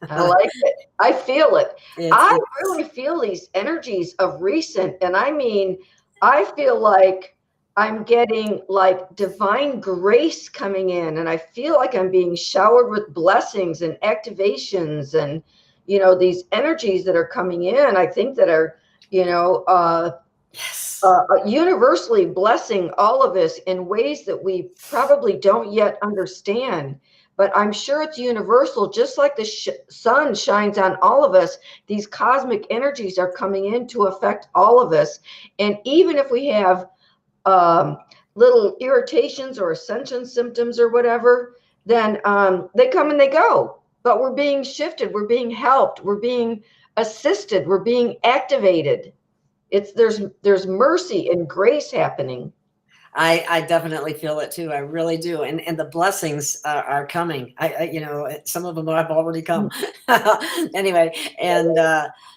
I like it. I feel it. I really feel these energies of recent. And I mean, I feel like I'm getting like divine grace coming in, and I feel like I'm being showered with blessings and activations and, these energies that are coming in, I think that are, universally blessing all of us in ways that we probably don't yet understand. But I'm sure it's universal, just like the sun shines on all of us. These cosmic energies are coming in to affect all of us. And even if we have little irritations or ascension symptoms or whatever, then they come and they go. But we're being shifted. We're being helped. We're being assisted. We're being activated. There's mercy and grace happening. I definitely feel it too. I really do. And the blessings are coming. Some of them have already come. Anyway, and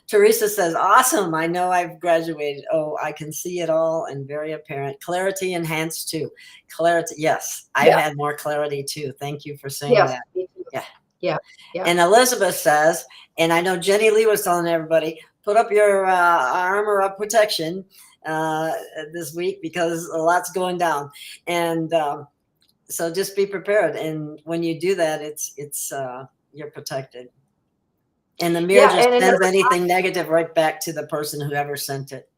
Teresa says, awesome. I know I've graduated. Oh, I can see it all and very apparent. Clarity enhanced too. Clarity. Yes. I've had more clarity too. Thank you for saying that. Yeah. And Elizabeth says, and I know Jenny Lee was telling everybody, put up your armor of protection this week, because a lot's going down, and so just be prepared. And when you do that, it's you're protected. And the mirror just and sends another, anything negative right back to the person who ever sent it.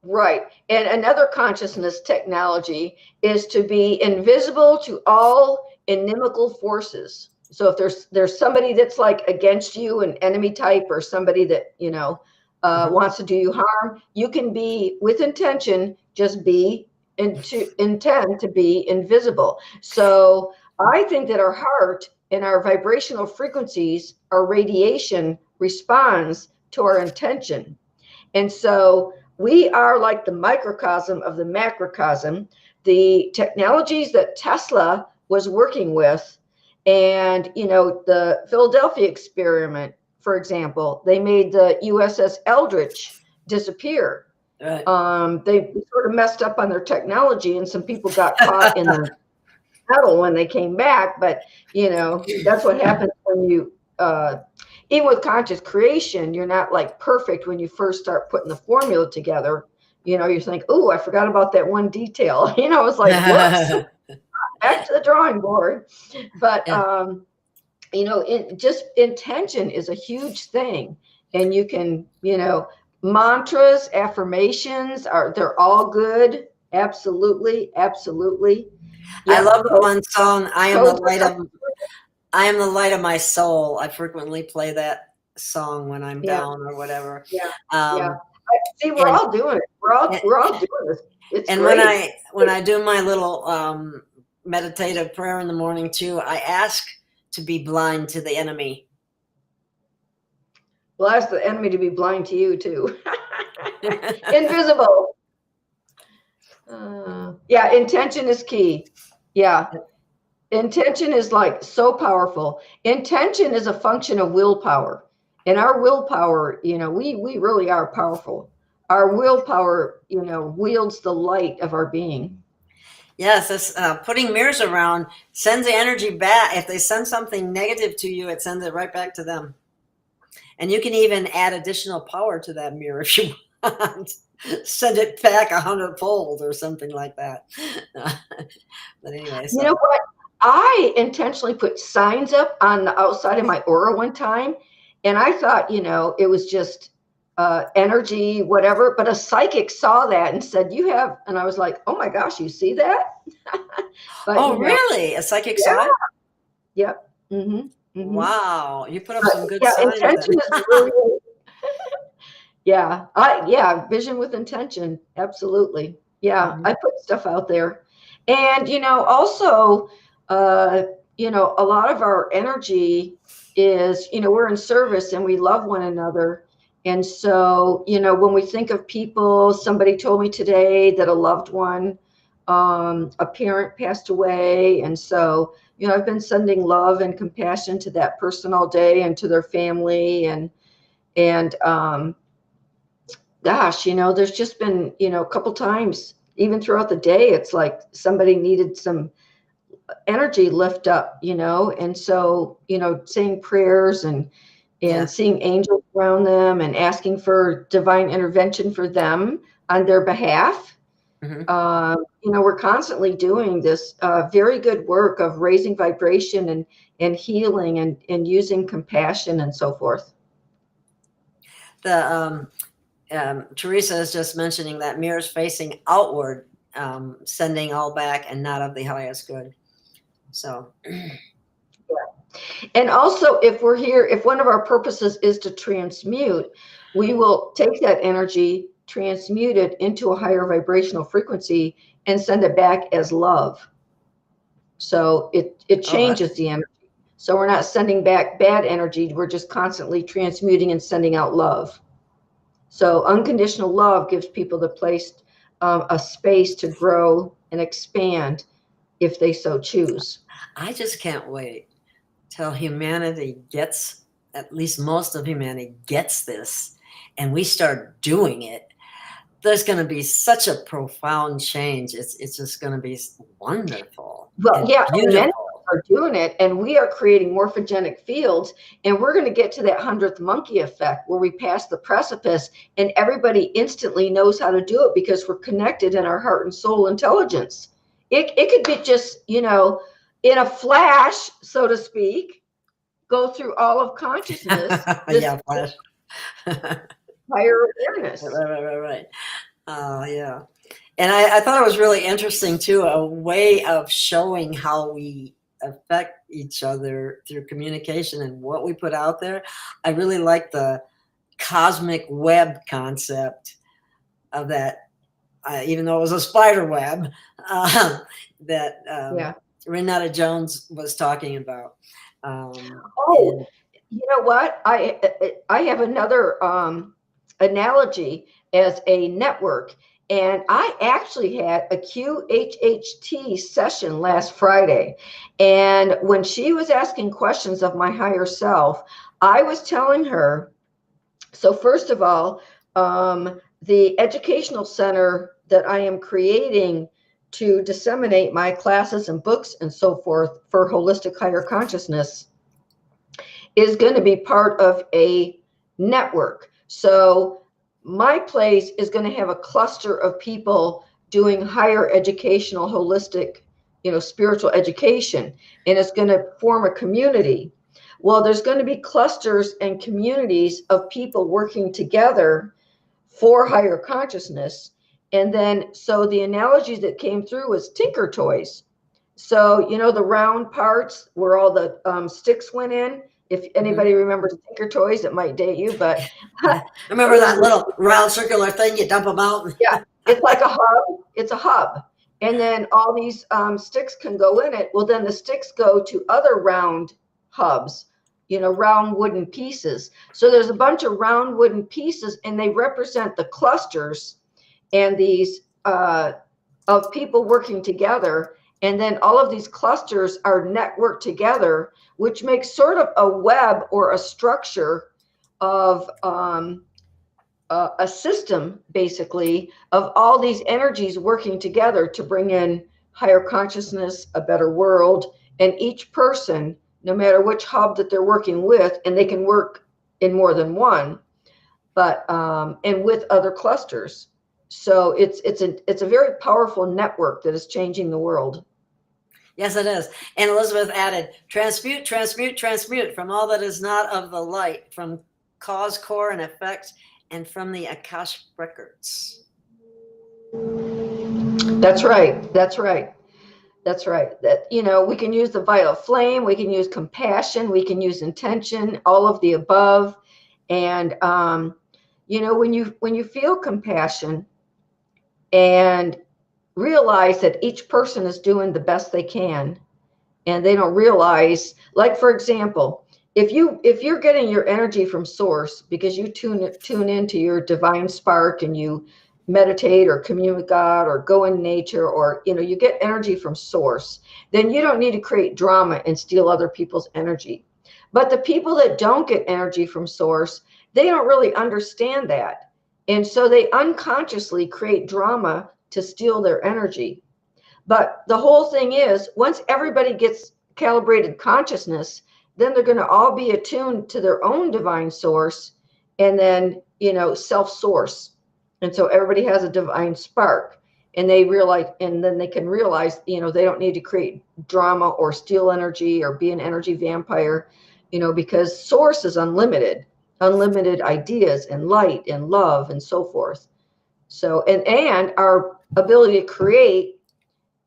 right. And another consciousness technology is to be invisible to all inimical forces. So if there's somebody that's like against you, an enemy type, or somebody that, wants to do you harm, you can be with intention, just be intend to be invisible. So I think that our heart and our vibrational frequencies, our radiation responds to our intention. And so we are like the microcosm of the macrocosm. The technologies that Tesla was working with, and the Philadelphia experiment, for example, they made the USS Eldridge disappear. Right. They sort of messed up on their technology, and some people got caught in the battle when they came back. But that's what happens when you even with conscious creation, you're not like perfect when you first start putting the formula together. You think, oh, I forgot about that one detail. It's like, whoops, back to the drawing board. But just intention is a huge thing. And you can, mantras, affirmations they're all good. Absolutely, absolutely. I love the one song, I am the light of my soul. I frequently play that song when I'm down or whatever. See, we're all doing it. We're all doing this. It's and great. when I do my little meditative prayer in the morning too, I ask to be blind to the enemy. Well, ask the enemy to be blind to you too. Invisible. Intention is key. Yeah. Intention is like so powerful. Intention is a function of willpower. And our willpower, we really are powerful. Our willpower, wields the light of our being. Yes, this, putting mirrors around sends the energy back. If they send something negative to you, it sends it right back to them. And you can even add additional power to that mirror if you want. Send it back 100-fold or something like that. But anyway, you know what? I intentionally put signs up on the outside of my aura one time, and I thought, it was just energy, whatever. But a psychic saw that and said, "You have," and I was like, "Oh my gosh, you see that?" But, really? A psychic saw it? Yep. Mm-hmm. Mm-hmm. Wow, you put up some good signs. Intention is really. Vision with intention. Absolutely. Yeah, Mm-hmm. I put stuff out there. And, also, a lot of our energy is, we're in service and we love one another. And so, when we think of people, somebody told me today that a loved one, a parent passed away. And so, I've been sending love and compassion to that person all day and to their family. And gosh, there's just been, a couple times, even throughout the day, it's like somebody needed some energy lift up, and so, saying prayers and seeing angels around them and asking for divine intervention for them on their behalf. Mm-hmm. We're constantly doing this very good work of raising vibration and healing and using compassion and so forth. Teresa is just mentioning that mirrors facing outward, sending all back and not of the highest good. So, and also, if we're here, if one of our purposes is to transmute, we will take that energy, transmute it into a higher vibrational frequency, and send it back as love. So it changes the energy. So we're not sending back bad energy. We're just constantly transmuting and sending out love. So unconditional love gives people the place, a space to grow and expand if they so choose. I just can't wait till humanity gets, at least most of humanity gets this, and we start doing it. There's going to be such a profound change. It's just going to be wonderful. Well, yeah, many are doing it, and we are creating morphogenic fields, and we're going to get to that 100th monkey effect where we pass the precipice and everybody instantly knows how to do it because we're connected in our heart and soul intelligence. It could be just, in a flash, so to speak, go through all of consciousness, this Yeah, flash. higher awareness. Right. Yeah. And I thought it was really interesting too, a way of showing how we affect each other through communication and what we put out there. I really like the cosmic web concept of that, even though it was a spider web, that Yeah. Renata Jones was talking about. Oh, you know what? I have another analogy as a network. And I actually had a QHHT session last Friday. And when she was asking questions of my higher self, I was telling her, so first of all, the educational center that I am creating to disseminate my classes and books and so forth for holistic higher consciousness is going to be part of a network. So my place is going to have a cluster of people doing higher educational, holistic, spiritual education, and it's going to form a community. Well, there's going to be clusters and communities of people working together for higher consciousness. And then, so the analogy that came through was Tinker Toys. So, the round parts where all the sticks went in. If anybody remembers Tinker Toys, it might date you, but I remember that little round circular thing, you dump them out. Yeah, it's like a hub. It's a hub. And then all these sticks can go in it. Well, then the sticks go to other round hubs, round wooden pieces. So there's a bunch of round wooden pieces, and they represent the clusters and these of people working together. And then all of these clusters are networked together, which makes sort of a web or a structure of a system, basically, of all these energies working together to bring in higher consciousness, a better world. And each person, no matter which hub that they're working with, and they can work in more than one, but and with other clusters. So it's a very powerful network that is changing the world. Yes, it is. And Elizabeth added, transmute, transmute, transmute from all that is not of the light, from cause, core, and effect, and from the Akashic records. That's right. That's right. That's right. That, we can use the violet flame, we can use compassion, we can use intention, all of the above. And, when you feel compassion and realize that each person is doing the best they can, and they don't realize, like, for example, if you're getting your energy from source because you tune into your divine spark and you meditate or commune with God or go in nature, or you get energy from source, then you don't need to create drama and steal other people's energy. But the people that don't get energy from source, they don't really understand that, and so they unconsciously create drama to steal their energy. But the whole thing is, once everybody gets calibrated consciousness, then they're going to all be attuned to their own divine source, and then, self-source. And so everybody has a divine spark, and they realize, and then they can realize, they don't need to create drama or steal energy or be an energy vampire, because source is unlimited ideas and light and love and so forth. So, and our ability to create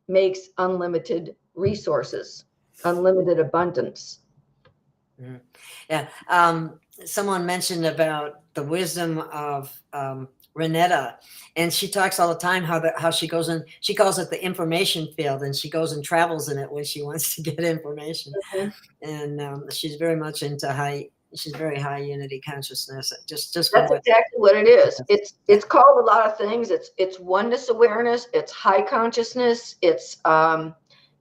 makes unlimited resources, unlimited abundance. Yeah. Someone mentioned about the wisdom of Renetta, and she talks all the time how she goes in, she calls it the information field, and she goes and travels in it when she wants to get information. And she's very much into she's very high unity consciousness. Just that's exactly what it is. It's called a lot of things. It's oneness awareness. It's high consciousness. It's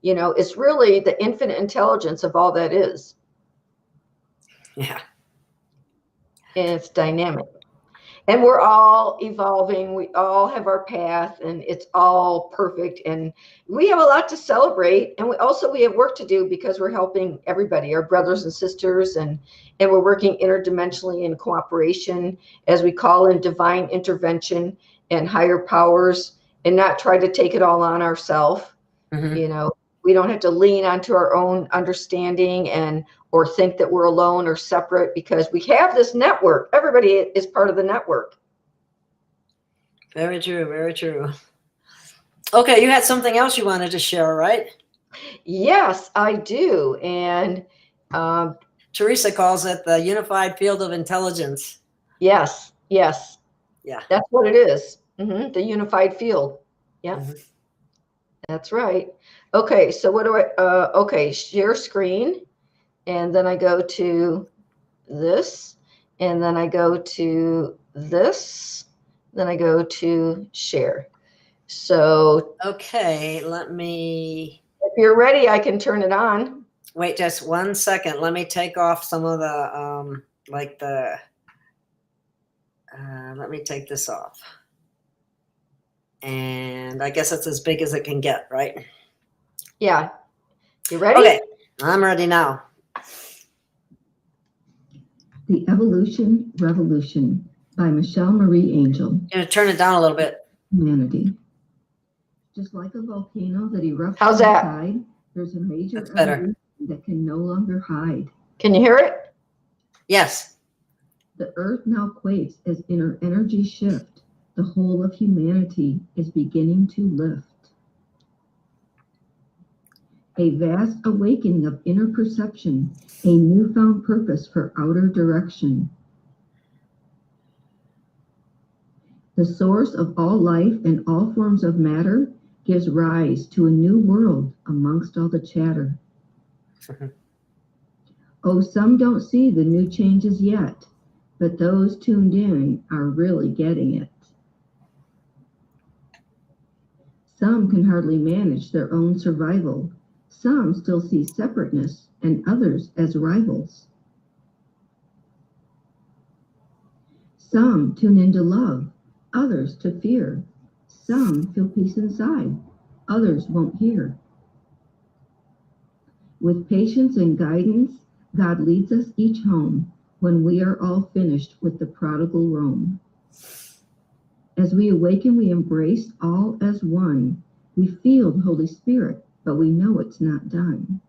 it's really the infinite intelligence of all that is. Yeah. And it's dynamic. And we're all evolving. We all have our path, and it's all perfect. And we have a lot to celebrate. And we have work to do, because we're helping everybody, our brothers and sisters, and we're working interdimensionally in cooperation as we call in divine intervention and higher powers, and not try to take it all on ourselves. We don't have to lean onto our own understanding or think that we're alone or separate, because we have this network. Everybody is part of the network. Very true. Very true. Okay, you had something else you wanted to share, right? Yes, I do. And Teresa calls it the unified field of intelligence. yes. Yeah. That's what it is. The unified field. Yeah. Mm-hmm. That's right. Okay, so what do okay, share screen. And then I go to this. And then I go to this. Then I go to share. So. Okay, let me. If you're ready, I can turn it on. Wait just 1 second. Let me take off some of the, let me take this off. And I guess it's as big as it can get, right? Yeah. You ready? Okay, I'm ready now. The Evolution Revolution by Michelle Marie Angel. I'm going to turn it down a little bit. Humanity. Just like a volcano that erupts How's that? inside, there's a major That's better. evolution that can no longer hide. Can you hear it? Yes. The earth now quakes as inner energy shift. The whole of humanity is beginning to lift. A vast awakening of inner perception, a newfound purpose for outer direction. The source of all life and all forms of matter gives rise to a new world amongst all the chatter. Oh, some don't see the new changes yet, but those tuned in are really getting it. Some can hardly manage their own survival. Some still see separateness and others as rivals. Some tune into love, others to fear. Some feel peace inside, others won't hear. With patience and guidance, God leads us each home when we are all finished with the prodigal roam. As we awaken, we embrace all as one. We feel the Holy Spirit, but we know it's not done.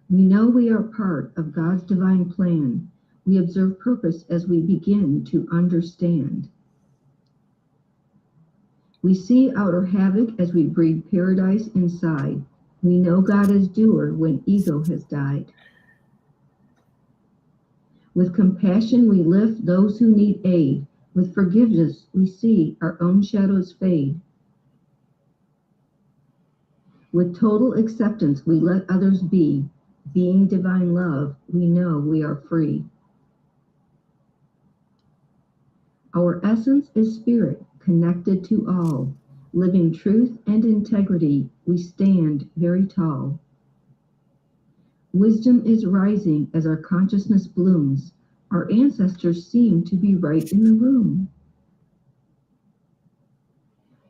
We know we are part of God's divine plan. We observe purpose as we begin to understand. We see outer havoc as we breed paradise inside. We know God is doer when ego has died. With compassion, we lift those who need aid. With forgiveness, we see our own shadows fade. With total acceptance, we let others be. Being divine love, we know we are free. Our essence is spirit, connected to all. Living truth and integrity, we stand very tall. Wisdom is rising as our consciousness blooms. Our ancestors seem to be right in the room.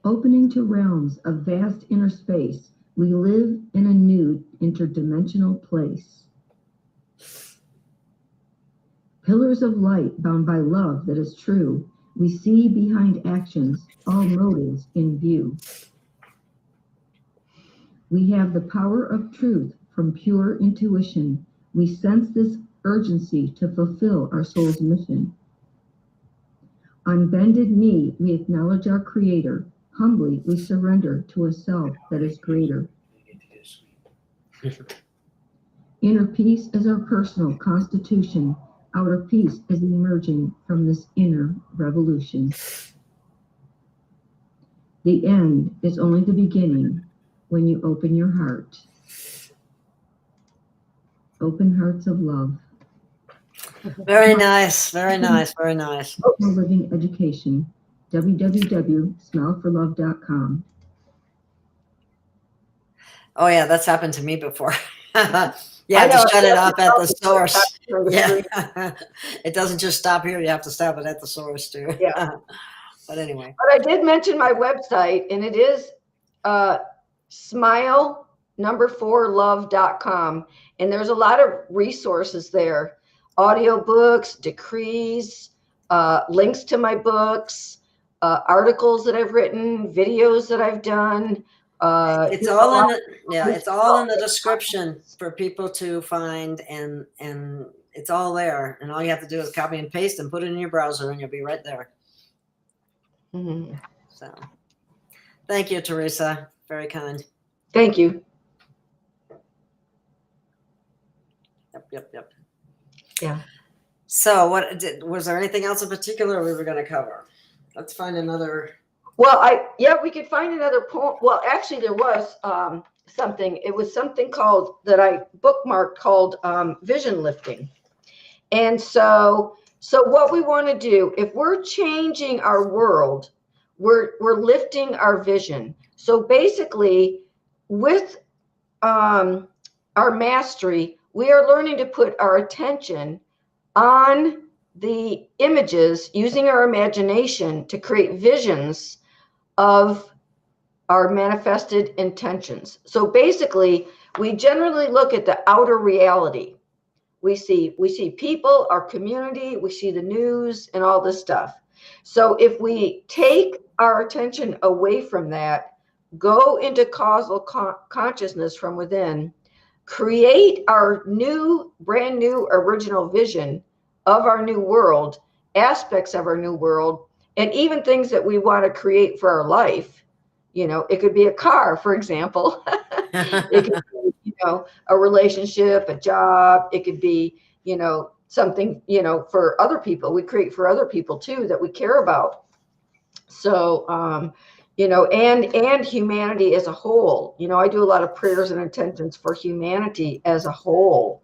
Opening to realms of vast inner space, we live in a new interdimensional place. Pillars of light bound by love that is true, we see behind actions all motives in view. We have the power of truth from pure intuition. We sense this urgency to fulfill our soul's mission. On bended knee, we acknowledge our Creator. Humbly, we surrender to a self that is greater. Inner peace is our personal constitution. Outer peace is emerging from this inner revolution. The end is only the beginning when you open your heart. Open hearts of love. Very nice. Very nice. Very nice. Living Education. www.smileforlove.com. Oh, yeah, that's happened to me before. You have to shut it off at the source. Yeah. It doesn't just stop here. You have to stop it at the source, too. Yeah. But anyway. But I did mention my website, and it is smile4love.com. And there's a lot of resources there. Audiobooks, decrees, links to my books, articles that I've written, videos that I've done, It's all in the, it's all in the description for people to find, and it's all there. And all you have to do is copy and paste and put it in your browser, and you'll be right there. Mm-hmm. So, thank you, Teresa. Very kind. Thank you. Yep. Yeah. So, was there anything else in particular we were going to cover? Let's find another. Well, we could find another poem. Well, actually, there was something. It was something called, that I bookmarked, called vision lifting. And so what we want to do, if we're changing our world, we're lifting our vision. So basically, with our mastery, we are learning to put our attention on the images, using our imagination to create visions of our manifested intentions. So basically, we generally look at the outer reality. We see people, our community, we see the news and all this stuff. So if we take our attention away from that, go into causal consciousness from within, create our brand new original vision of our new world, aspects of our new world, and even things that we want to create for our life. It could be a car, for example. It could be, a relationship, a job. It could be, something, for other people. We create for other people too, that we care about. So, and humanity as a whole. I do a lot of prayers and intentions for humanity as a whole.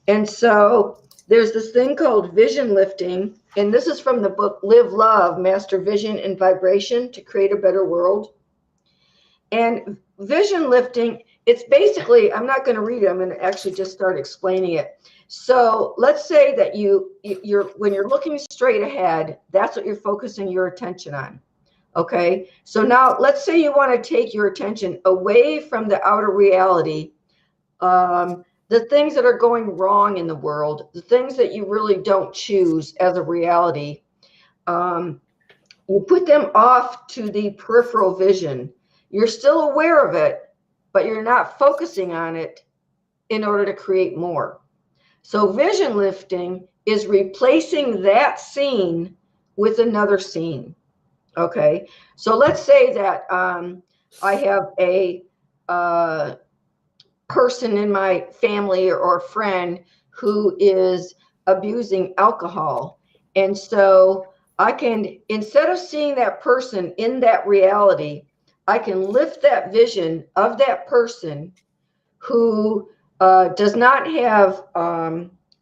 And so there's this thing called vision lifting. And this is from the book, Live, Love, Master Vision and Vibration to Create a Better World. And vision lifting, it's basically, I'm not going to read it, I'm going to actually just start explaining it. So let's say that when you're looking straight ahead, that's what you're focusing your attention on. Okay. So now let's say you want to take your attention away from the outer reality, the things that are going wrong in the world, the things that you really don't choose as a reality. You put them off to the peripheral vision. You're still aware of it, but you're not focusing on it in order to create more. So vision lifting is replacing that scene with another scene. Okay. So let's say that I have a person in my family or a friend who is abusing alcohol. And so I can, instead of seeing that person in that reality, I can lift that vision of that person who does not have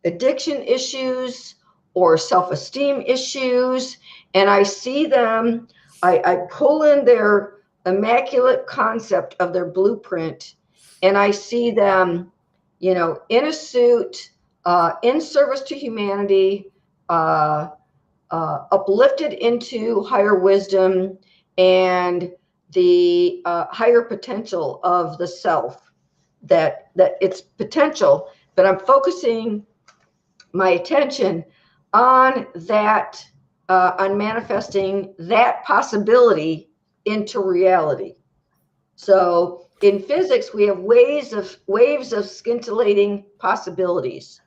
addiction issues or self-esteem issues. And I see them, I pull in their immaculate concept of their blueprint, and I see them, in a suit, in service to humanity, uplifted into higher wisdom and the higher potential of the self, that it's potential, but I'm focusing my attention on that, on manifesting that possibility into reality. So in physics, we have waves of scintillating possibilities.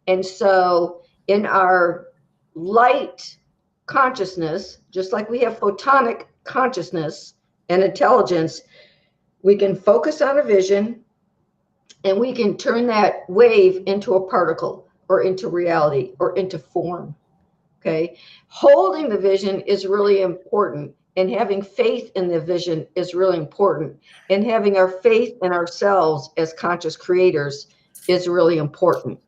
And so in our light consciousness, just like we have photonic consciousness and intelligence, we can focus on a vision and we can turn that wave into a particle or into reality or into form. Okay. Holding the vision is really important, and having faith in the vision is really important, and having our faith in ourselves as conscious creators is really important.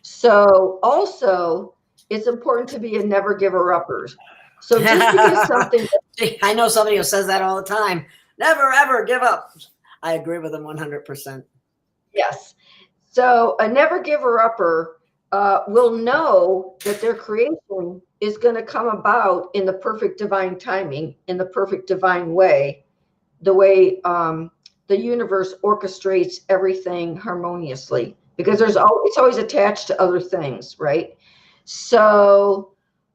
So also, it's important to be a never giver upper. So just because something, I know somebody who says that all the time. Never ever give up. I agree with them 100%. Yes. So a never giver upper will know that their creation is going to come about in the perfect divine timing, in the perfect divine way, the way the universe orchestrates everything harmoniously, because it's always attached to other things, right? So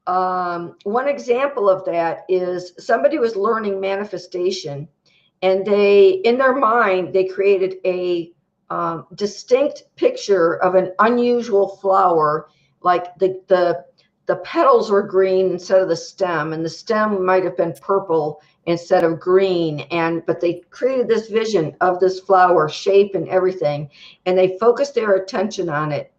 one example of that is somebody was learning manifestation, And they, in their mind, they created a distinct picture of an unusual flower, like the petals were green instead of the stem, and the stem might have been purple instead of green. But they created this vision of this flower shape and everything, and they focused their attention on it.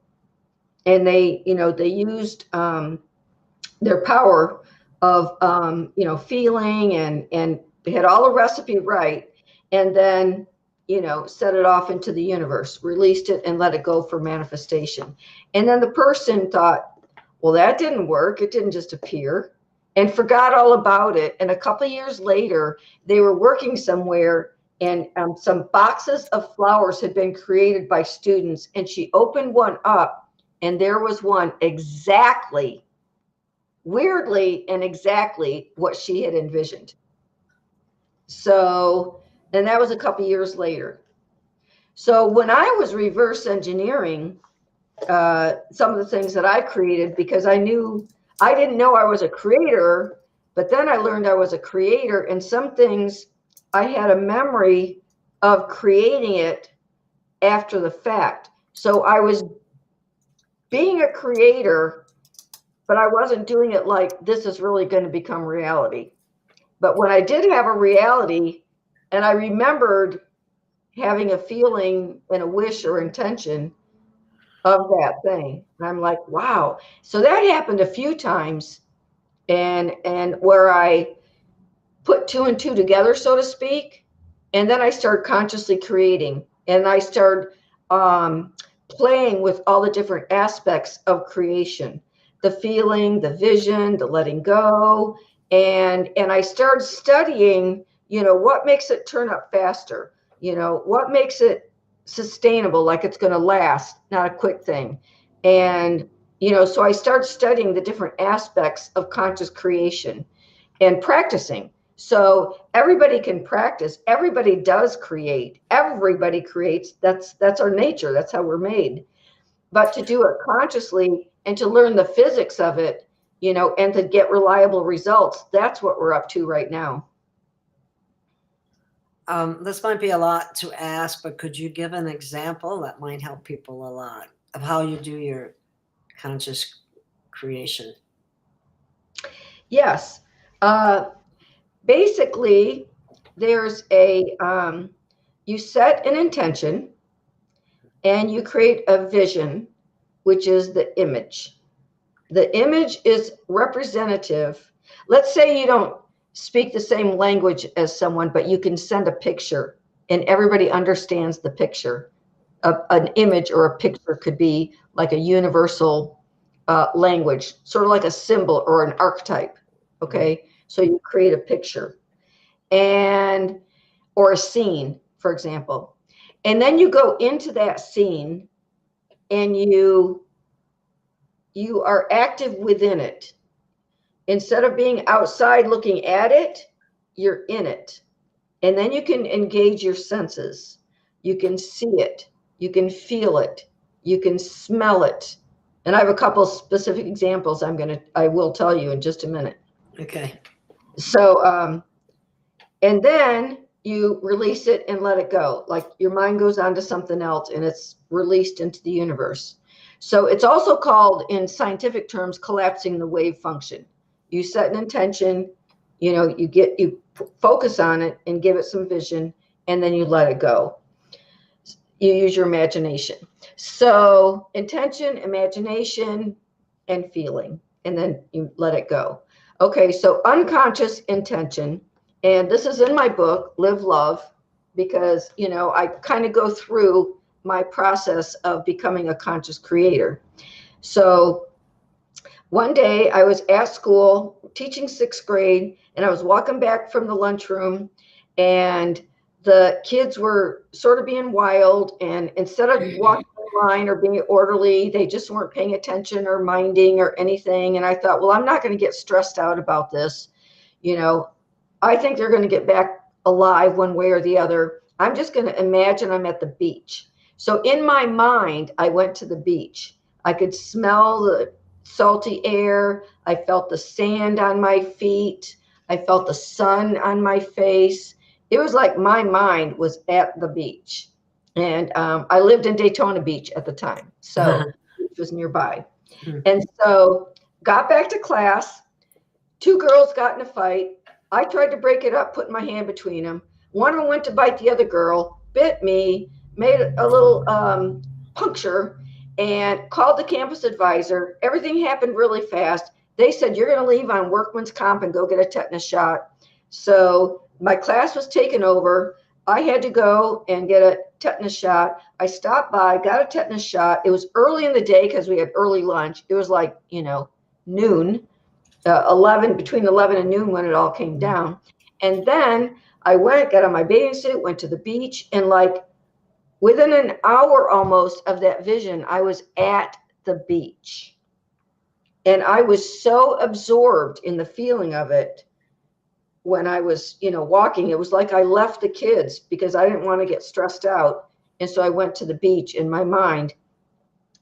And they used their power of feeling, and they had all the recipe right, and then set it off into the universe, released it, and let it go for manifestation. And then the person thought, well, that didn't work. It didn't just appear, and forgot all about it. And a couple of years later, they were working somewhere, and some boxes of flowers had been created by students, and she opened one up, and there was one exactly, weirdly and exactly what she had envisioned. So, and that was a couple years later. So when I was reverse engineering some of the things that I created, because I didn't know I was a creator, but then I learned I was a creator, and some things I had a memory of creating it after the fact. So I was being a creator, but I wasn't doing it like this is really going to become reality. But when I did have a reality, and I remembered having a feeling and a wish or intention of that thing, and I'm like, wow. So that happened a few times, and where I put two and two together, so to speak, and then I started consciously creating, and I started playing with all the different aspects of creation, the feeling, the vision, the letting go, and I started studying, what makes it turn up faster, what makes it sustainable, like it's going to last, not a quick thing. And so I started studying the different aspects of conscious creation and practicing. So everybody can practice. Everybody does create. Everybody creates. That's our nature. That's how we're made. But to do it consciously and to learn the physics of it, and to get reliable results, that's what we're up to right now. This might be a lot to ask, but could you give an example that might help people a lot of how you do your conscious creation? Yes. Basically, there's you set an intention and you create a vision, which is the image. The image is representative. Let's say you don't speak the same language as someone, but you can send a picture and everybody understands the picture. An image or a picture could be like a universal language, sort of like a symbol or an archetype. Okay. So you create a picture or a scene, for example. And then you go into that scene and you are active within it. Instead of being outside looking at it, you're in it. And then you can engage your senses. You can see it. You can feel it. You can smell it. And I have a couple specific examples I will tell you in just a minute. Okay. So, and then you release it and let it go. Like your mind goes on to something else and it's released into the universe. So it's also called, in scientific terms, collapsing the wave function. You set an intention, you focus on it and give it some vision, and then you let it go. You use your imagination. So intention, imagination, and feeling, and then you let it go. Okay, so unconscious intention, and this is in my book, Live Love, because, I kind of go through my process of becoming a conscious creator. So one day I was at school teaching 6th grade, and I was walking back from the lunchroom, and the kids were sort of being wild, and instead of walking in line or being orderly, they just weren't paying attention or minding or anything. And I thought, well, I'm not going to get stressed out about this. I think they're going to get back alive one way or the other. I'm just going to imagine I'm at the beach. So in my mind, I went to the beach. I could smell the salty air. I felt the sand on my feet. I felt the sun on my face. it was like my mind was at the beach. And I lived in Daytona Beach at the time, so it was nearby. And so got back to class. Two girls got in a fight. I tried to break it up, putting my hand between them. One of them went to bite the other girl, bit me, made a little puncture, and called the campus advisor. Everything happened really fast. They said, you're going to leave on workman's comp and go get a tetanus shot. So my class was taken over. I had to go and get a tetanus shot. I stopped by, got a tetanus shot. It was early in the day because we had early lunch. It was like, noon, 11, between 11 and noon when it all came down. And then I went, got on my bathing suit, went to the beach, and like within an hour almost of that vision, I was at the beach. And I was so absorbed in the feeling of it when I was, walking. It was like I left the kids because I didn't want to get stressed out. And so I went to the beach in my mind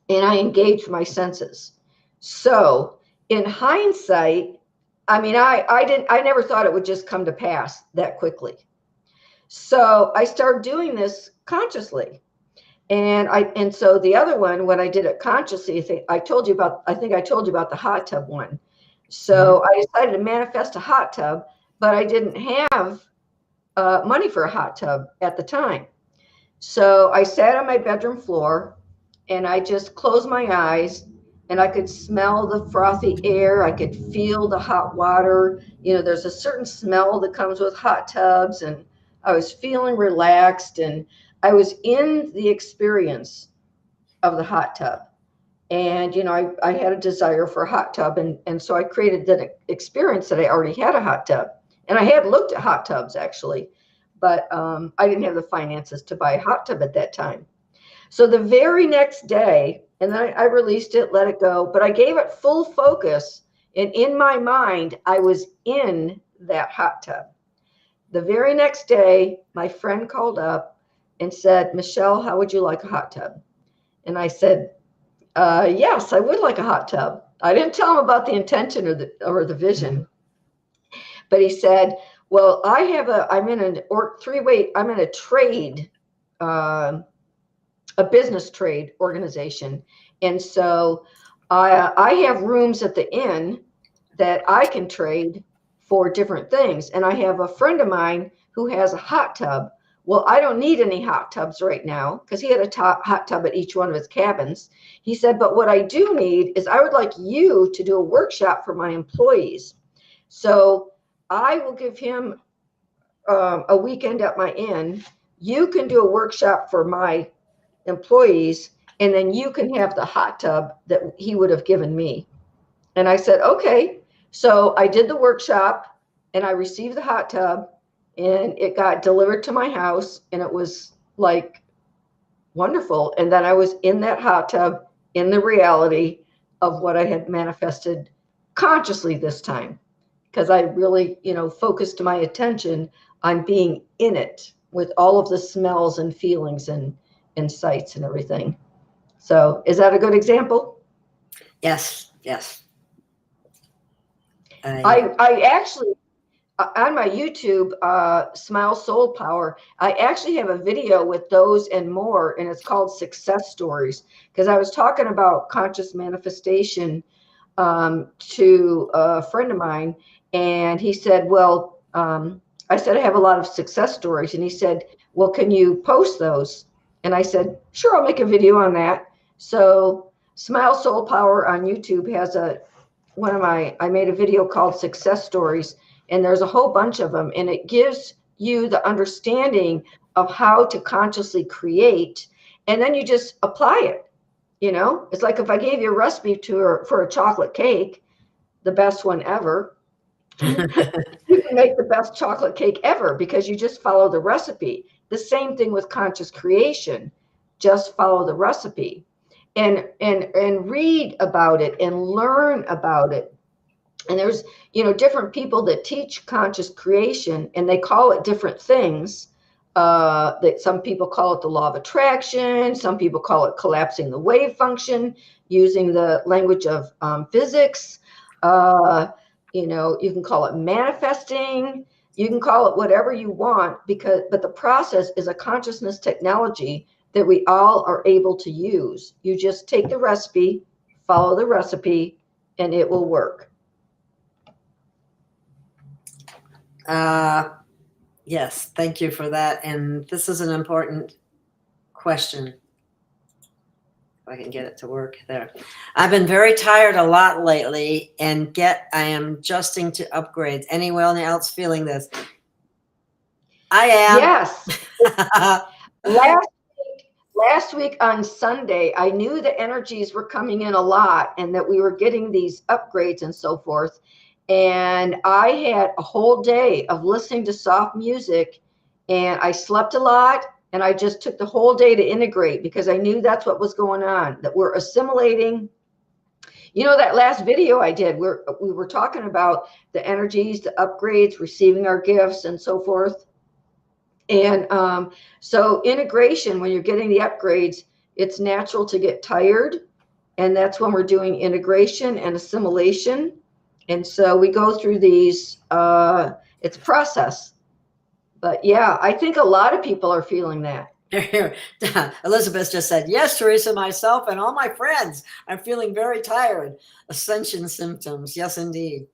and I engaged my senses. So in hindsight, I mean, I never thought it would just come to pass that quickly. So I started doing this consciously. And so the other one, when I did it consciously, I think I told you about the hot tub one. So I decided to manifest a hot tub, but I didn't have money for a hot tub at the time. So I sat on my bedroom floor and I just closed my eyes and I could smell the frothy air. I could feel the hot water. There's a certain smell that comes with hot tubs, and I was feeling relaxed and I was in the experience of the hot tub. And, I had a desire for a hot tub. And so I created that experience that I already had a hot tub. And I had looked at hot tubs actually, but I didn't have the finances to buy a hot tub at that time. So the very next day, and then I released it, let it go, but I gave it full focus. And in my mind, I was in that hot tub. The very next day, my friend called up and said, Michelle, how would you like a hot tub? And I said, yes, I would like a hot tub. I didn't tell him about the intention or the vision. But he said, well, I'm in a trade, a business trade organization. And so I have rooms at the inn that I can trade for different things. And I have a friend of mine who has a hot tub. Well, I don't need any hot tubs right now because he had a hot tub at each one of his cabins. He said, but what I do need is I would like you to do a workshop for my employees. So I will give him a weekend at my inn. You can do a workshop for my employees, and then you can have the hot tub that he would have given me. And I said, okay. So I did the workshop and I received the hot tub and it got delivered to my house and it was like wonderful. And then I was in that hot tub in the reality of what I had manifested consciously this time, because I really, focused my attention on being in it with all of the smells and feelings and sights and everything. So is that a good example? Yes. I actually, on my YouTube, Smile Soul Power, I actually have a video with those and more, and it's called Success Stories, because I was talking about conscious manifestation to a friend of mine, and he said, well, I said, I have a lot of success stories, and he said, well, can you post those? And I said, sure, I'll make a video on that. So Smile Soul Power on YouTube has I made a video called Success Stories, and there's a whole bunch of them, and it gives you the understanding of how to consciously create, and then you just apply it. It's like if I gave you a recipe for a chocolate cake, the best one ever, you can make the best chocolate cake ever because you just follow the recipe. The same thing with conscious creation, just follow the recipe. And read about it and learn about it. And there's, different people that teach conscious creation, and they call it different things. That some people call it the law of attraction. Some people call it collapsing the wave function using the language of physics. You can call it manifesting. You can call it whatever you want, but the process is a consciousness technology that we all are able to use. You just take the recipe, follow the recipe, and it will work. Yes, thank you for that. And this is an important question. If I can get it to work there. I've been very tired a lot lately, and I am adjusting to upgrades. Anyone else feeling this? I am. Yes. Last week on Sunday, I knew the energies were coming in a lot and that we were getting these upgrades and so forth. And I had a whole day of listening to soft music, and I slept a lot, and I just took the whole day to integrate because I knew that's what was going on, that we're assimilating. You know, that last video I did, we were talking about the energies, the upgrades, receiving our gifts and so forth. And so integration, when you're getting the upgrades, it's natural to get tired. And that's when we're doing integration and assimilation. And so we go through these, it's a process. But yeah, I think a lot of people are feeling that. Elizabeth just said, yes, Teresa, myself and all my friends are feeling very tired. Ascension symptoms. Yes, indeed.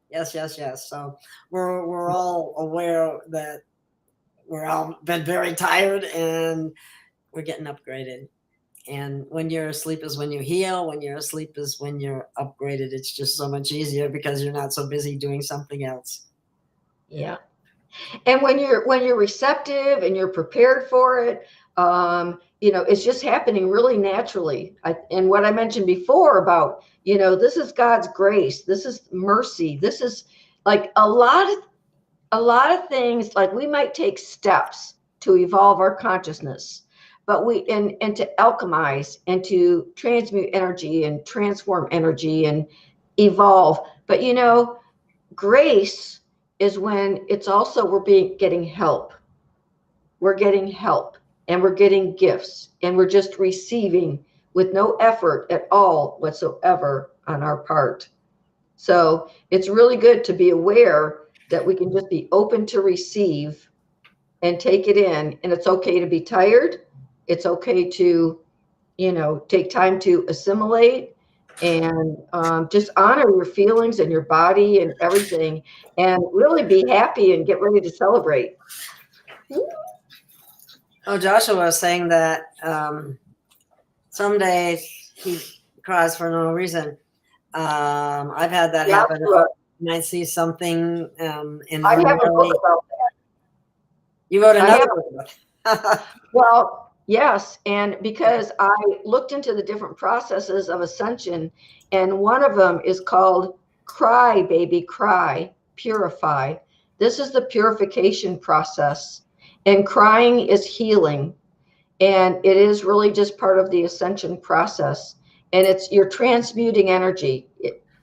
Yes, yes, yes. So we're all aware that we're all been very tired and we're getting upgraded. And when you're asleep is when you heal. When you're asleep is when you're upgraded. It's just so much easier because you're not so busy doing something else. Yeah. And when you're receptive and you're prepared for it, you know, it's just happening really naturally. And what I mentioned before about, you know, this is God's grace. This is mercy. This is like a lot of things. Like we might take steps to evolve our consciousness, but and to alchemize and to transmute energy and transform energy and evolve. But you know, grace is when it's also getting help. We're getting help and we're getting gifts and we're just receiving with no effort at all whatsoever on our part. So it's really good to be aware that we can just be open to receive and take it in. And it's okay to be tired. It's okay to, you know, take time to assimilate and just honor your feelings and your body and everything, and really be happy and get ready to celebrate. Oh, Joshua was saying that some days he cries for no reason. I've had that happen. And I see something in I have a book about that. You wrote another book. Well, yes, and because I looked into the different processes of ascension, and one of them is called Cry, Baby, Cry, Purify. This is the purification process, and crying is healing, and it is really just part of the ascension process, and you're transmuting energy.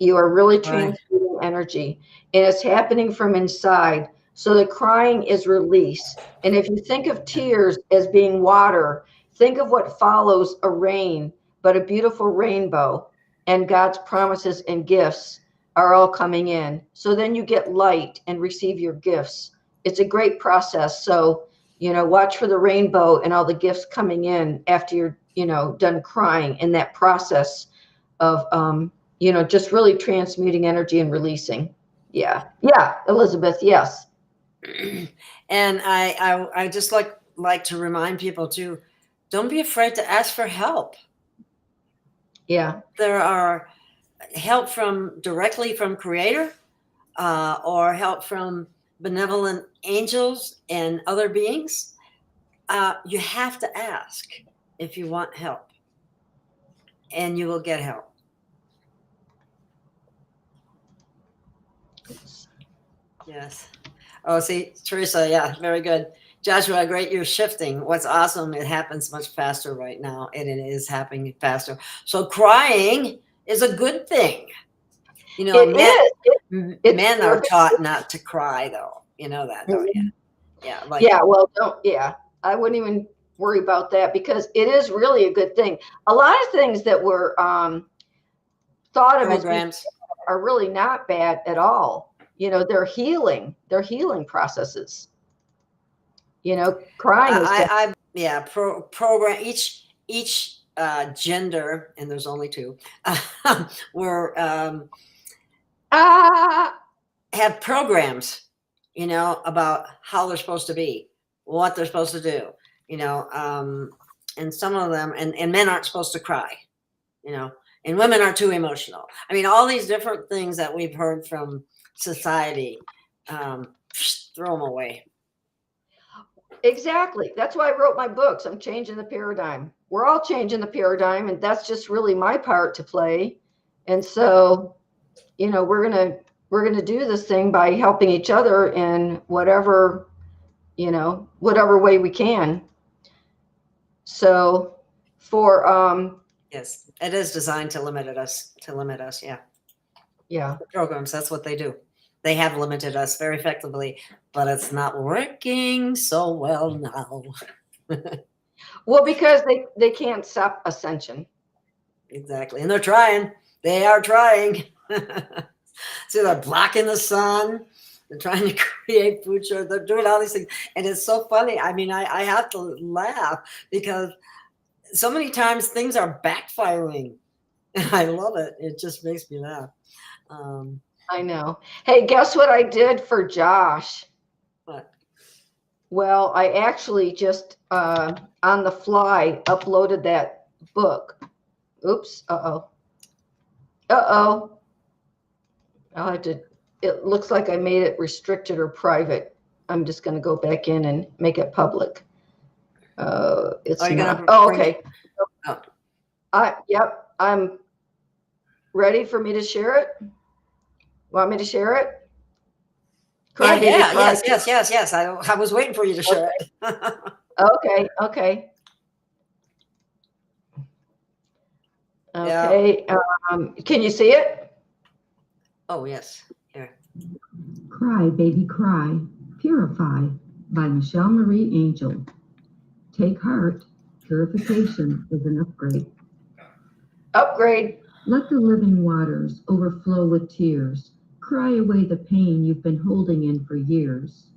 You are really transmuting energy, and it's happening from inside. So the crying is release. And if you think of tears as being water, think of what follows a rain, but a beautiful rainbow, and God's promises and gifts are all coming in. So then you get light and receive your gifts. It's a great process. So, you know, watch for the rainbow and all the gifts coming in after you're, you know, done crying, in that process of, you know, just really transmuting energy and releasing. Yeah. Yeah. Elizabeth. Yes. And I just like to remind people to don't be afraid to ask for help. Yeah. There are help directly from Creator, or help from benevolent angels and other beings. You have to ask if you want help, and you will get help. Yes. Oh, see, Teresa, yeah, very good. Joshua, great, you're shifting. What's awesome, it happens much faster right now, and it is happening faster. So crying is a good thing. You know, men are taught not to cry, though. You know that, don't you? Yeah. Well, I wouldn't even worry about that, because it is really a good thing. A lot of things that were thought of as are really not bad at all. you know, they're healing processes. You know, crying is program each gender, and there's only two, were have programs, you know, about how they're supposed to be, what they're supposed to do, you know, and some of them, and men aren't supposed to cry, you know, and women are too emotional. I mean, all these different things that we've heard from society, throw them away. Exactly. That's why I wrote my books. I'm changing the paradigm. We're all changing the paradigm, and that's just really my part to play. And so, you know, we're gonna do this thing by helping each other in whatever, you know, whatever way we can. So for yes, it is designed to limit us. Yeah, the programs, that's what they do. They have limited us very effectively, but it's not working so well now. Well, because they can't stop ascension. Exactly, and they're trying. They are trying. So they're blocking the sun. They're trying to create food shortages. They're doing all these things, and it's so funny. I mean, I have to laugh because so many times things are backfiring, and I love it. It just makes me laugh. I know. Hey, guess what I did for Josh? What? Well, I actually just on the fly uploaded that book. Oops. Uh-oh. I'll have to, it looks like I made it restricted or private. I'm just going to go back in and make it public. It's not. Oh, okay. Yep. I'm ready for me to share it. Want me to share it? Yeah, yes. I was waiting for you to share it. Okay. Can you see it? Oh, yes. Here. Cry, Baby Cry, Purify by Michelle Marie Angel. Take heart, purification is an upgrade. Upgrade. Let the living waters overflow with tears. Cry away the pain you've been holding in for years.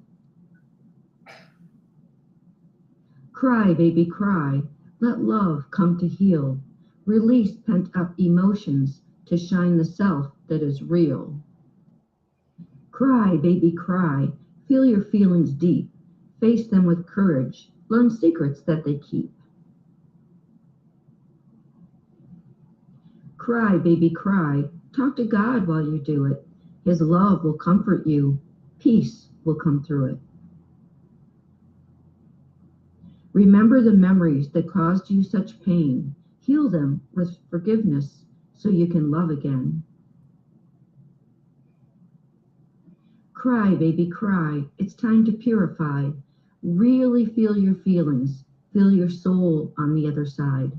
Cry, baby, cry. Let love come to heal. Release pent-up emotions to shine the self that is real. Cry, baby, cry. Feel your feelings deep. Face them with courage. Learn secrets that they keep. Cry, baby, cry. Talk to God while you do it. His love will comfort you. Peace will come through it. Remember the memories that caused you such pain. Heal them with forgiveness so you can love again. Cry, baby, cry. It's time to purify. Really feel your feelings. Feel your soul on the other side.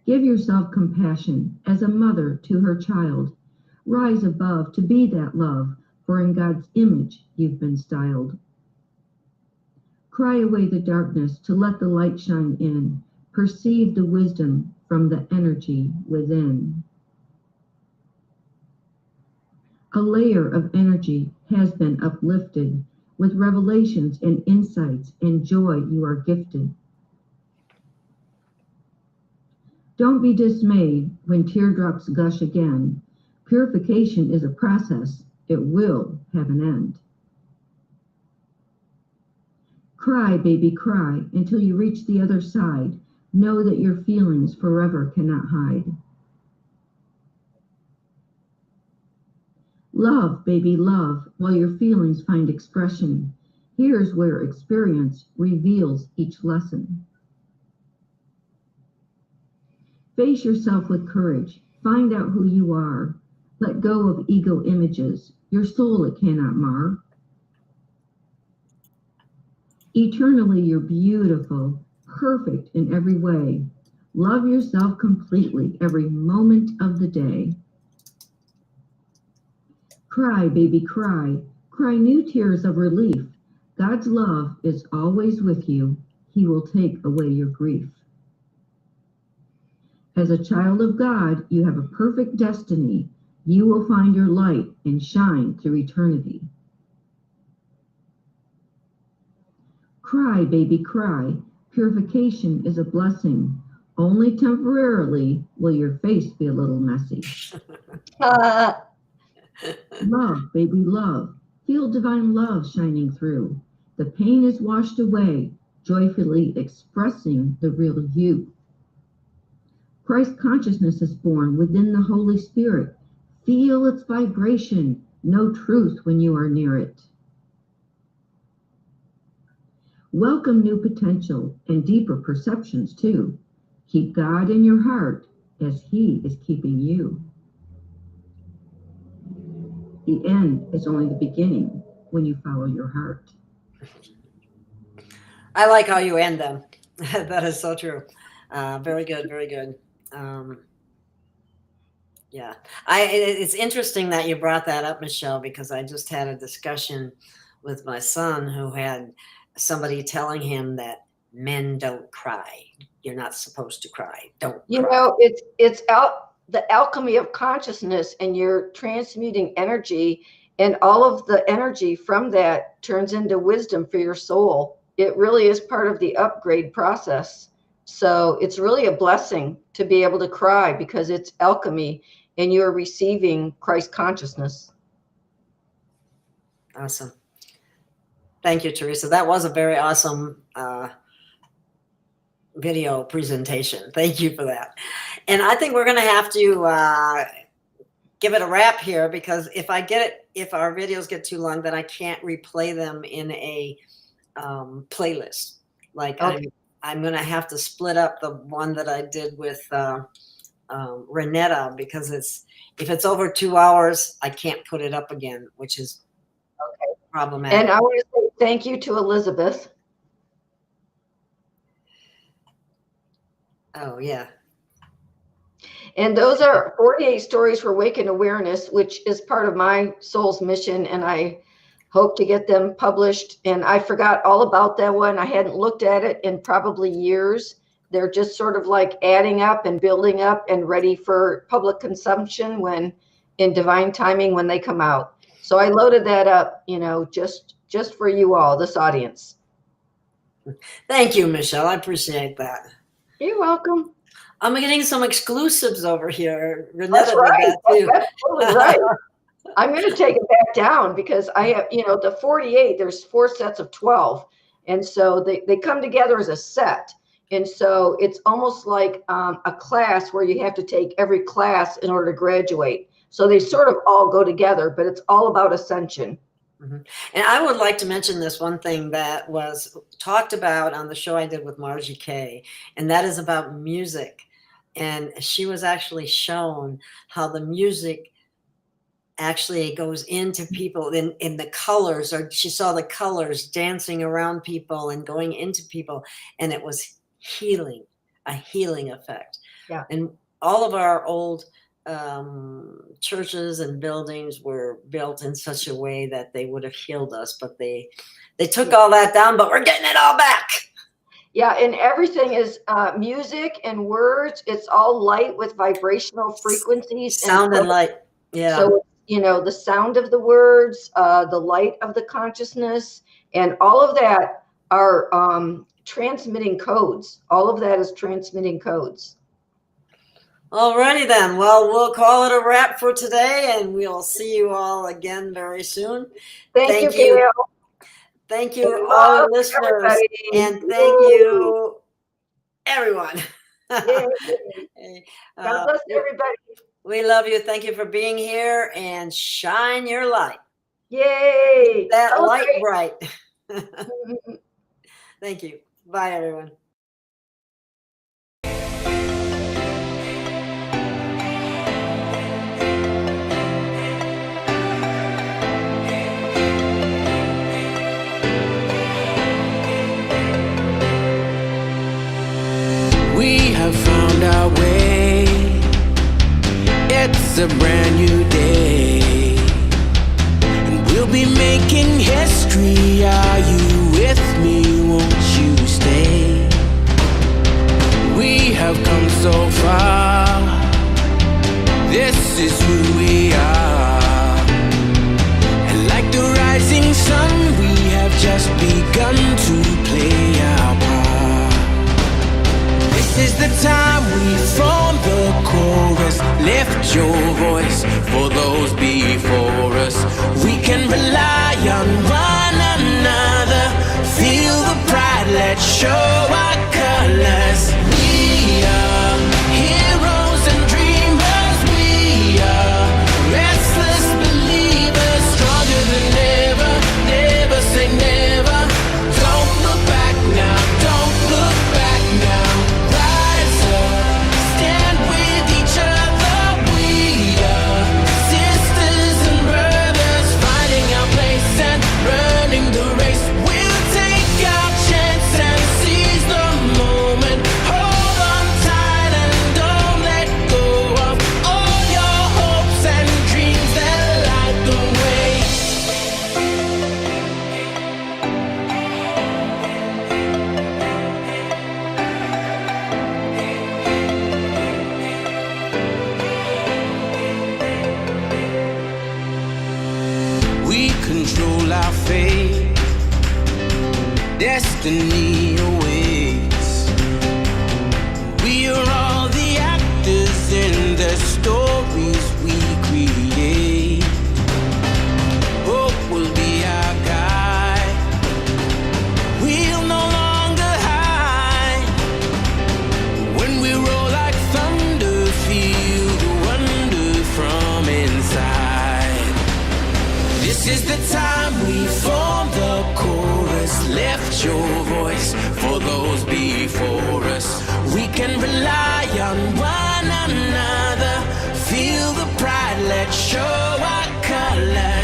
Give yourself compassion as a mother to her child. Rise above to be that love, for in God's image you've been styled. Cry away the darkness to let the light shine in. Perceive the wisdom from the energy within. A layer of energy has been uplifted. With revelations and insights and joy you are gifted. Don't be dismayed when teardrops gush again. Purification is a process. It will have an end. Cry, baby, cry until you reach the other side. Know that your feelings forever cannot hide. Love, baby, love, while your feelings find expression. Here's where experience reveals each lesson. Face yourself with courage. Find out who you are. Let go of ego images. Your soul it cannot mar. Eternally, you're beautiful, perfect in every way. Love yourself completely every moment of the day. Cry, baby, cry. Cry new tears of relief. God's love is always with you. He will take away your grief. As a child of God, you have a perfect destiny. You will find your light and shine through eternity. Cry, baby, cry. Purification is a blessing. Only temporarily will your face be a little messy. Love, baby, love. Feel divine love shining through. The pain is washed away, joyfully expressing the real you. Christ consciousness is born within the Holy Spirit. Feel its vibration. Know truth when you are near it. Welcome new potential and deeper perceptions too. Keep God in your heart as He is keeping you. The end is only the beginning when you follow your heart. I like how you end them. That is so true. Very good, very good. Yeah, it's interesting that you brought that up, Michelle, because I just had a discussion with my son who had somebody telling him that men don't cry. You're not supposed to cry. Don't You cry. know, it's out the alchemy of consciousness, and you're transmuting energy, and all of the energy from that turns into wisdom for your soul. It really is part of the upgrade process. So it's really a blessing to be able to cry because it's alchemy and you're receiving Christ consciousness. Awesome. Thank you, Teresa. That was a very awesome video presentation. Thank you for that. And I think we're going to have to give it a wrap here, because if our videos get too long, then I can't replay them in a playlist. Like, okay. I'm going to have to split up the one that I did with Renetta, because if it's over 2 hours, I can't put it up again, which is problematic. And I want to say thank you to Elizabeth. Oh, yeah. And those are 48 stories for awakened awareness, which is part of my soul's mission. And I hope to get them published. And I forgot all about that one. I hadn't looked at it in probably years. They're just sort of like adding up and building up and ready for public consumption when in divine timing when they come out. So I loaded that up, just for you all, this audience. Thank you, Michelle. I appreciate that. You're welcome. I'm getting some exclusives over here. Renetta That's right. did that too. That's totally right. I'm going to take it back down because I have, the 48, there's 4 sets of 12. And so they come together as a set. And so it's almost like a class where you have to take every class in order to graduate. So they sort of all go together, but it's all about ascension. Mm-hmm. And I would like to mention this one thing that was talked about on the show I did with Margie Kay, and that is about music. And she was actually shown how the music actually goes into people in the colors, or she saw the colors dancing around people and going into people, and it was healing, a healing effect. Yeah. And all of our old churches and buildings were built in such a way that they would have healed us, but they took all that down, but we're getting it all back. Yeah, and everything is music and words. It's all light with vibrational frequencies. Sound and light. Yeah. So, the sound of the words, the light of the consciousness, and all of that are transmitting codes. All of that is transmitting codes. Alrighty then. Well, we'll call it a wrap for today, and we'll see you all again very soon. Thank you, Gail. Thank you, all the listeners, everybody. And thank you, everyone. God bless everybody. We love you. Thank you for being here, and shine your light. Yay! Keep that light bright. Thank you. Bye, everyone. We have found our way. It's a brand new day, and we'll be making history. Are you with me? Won't you stay? We have come so far. This is who we are. time we form the chorus. Lift your voice for those before us. We can rely on one another. Feel the pride, let's show our colors. We are heroes and dreamers. We are restless believers, stronger than ever. Never say never. Don't look back now. Don't look back now. Rise up, stand with each other. We are sisters and brothers, finding our place and running the race. We'll take our chance and seize the moment. Hold on tight and don't let go of all your hopes and dreams that light the way. We control our fate. Destiny awaits. We are all the actors in the stories we create. Hope will be our guide. We'll no longer hide. When we roll like thunder, feel the wonder from inside. This is the time we form the chorus. Lift your voice for those before us. We can rely on one another. Feel the pride, let's show our colors.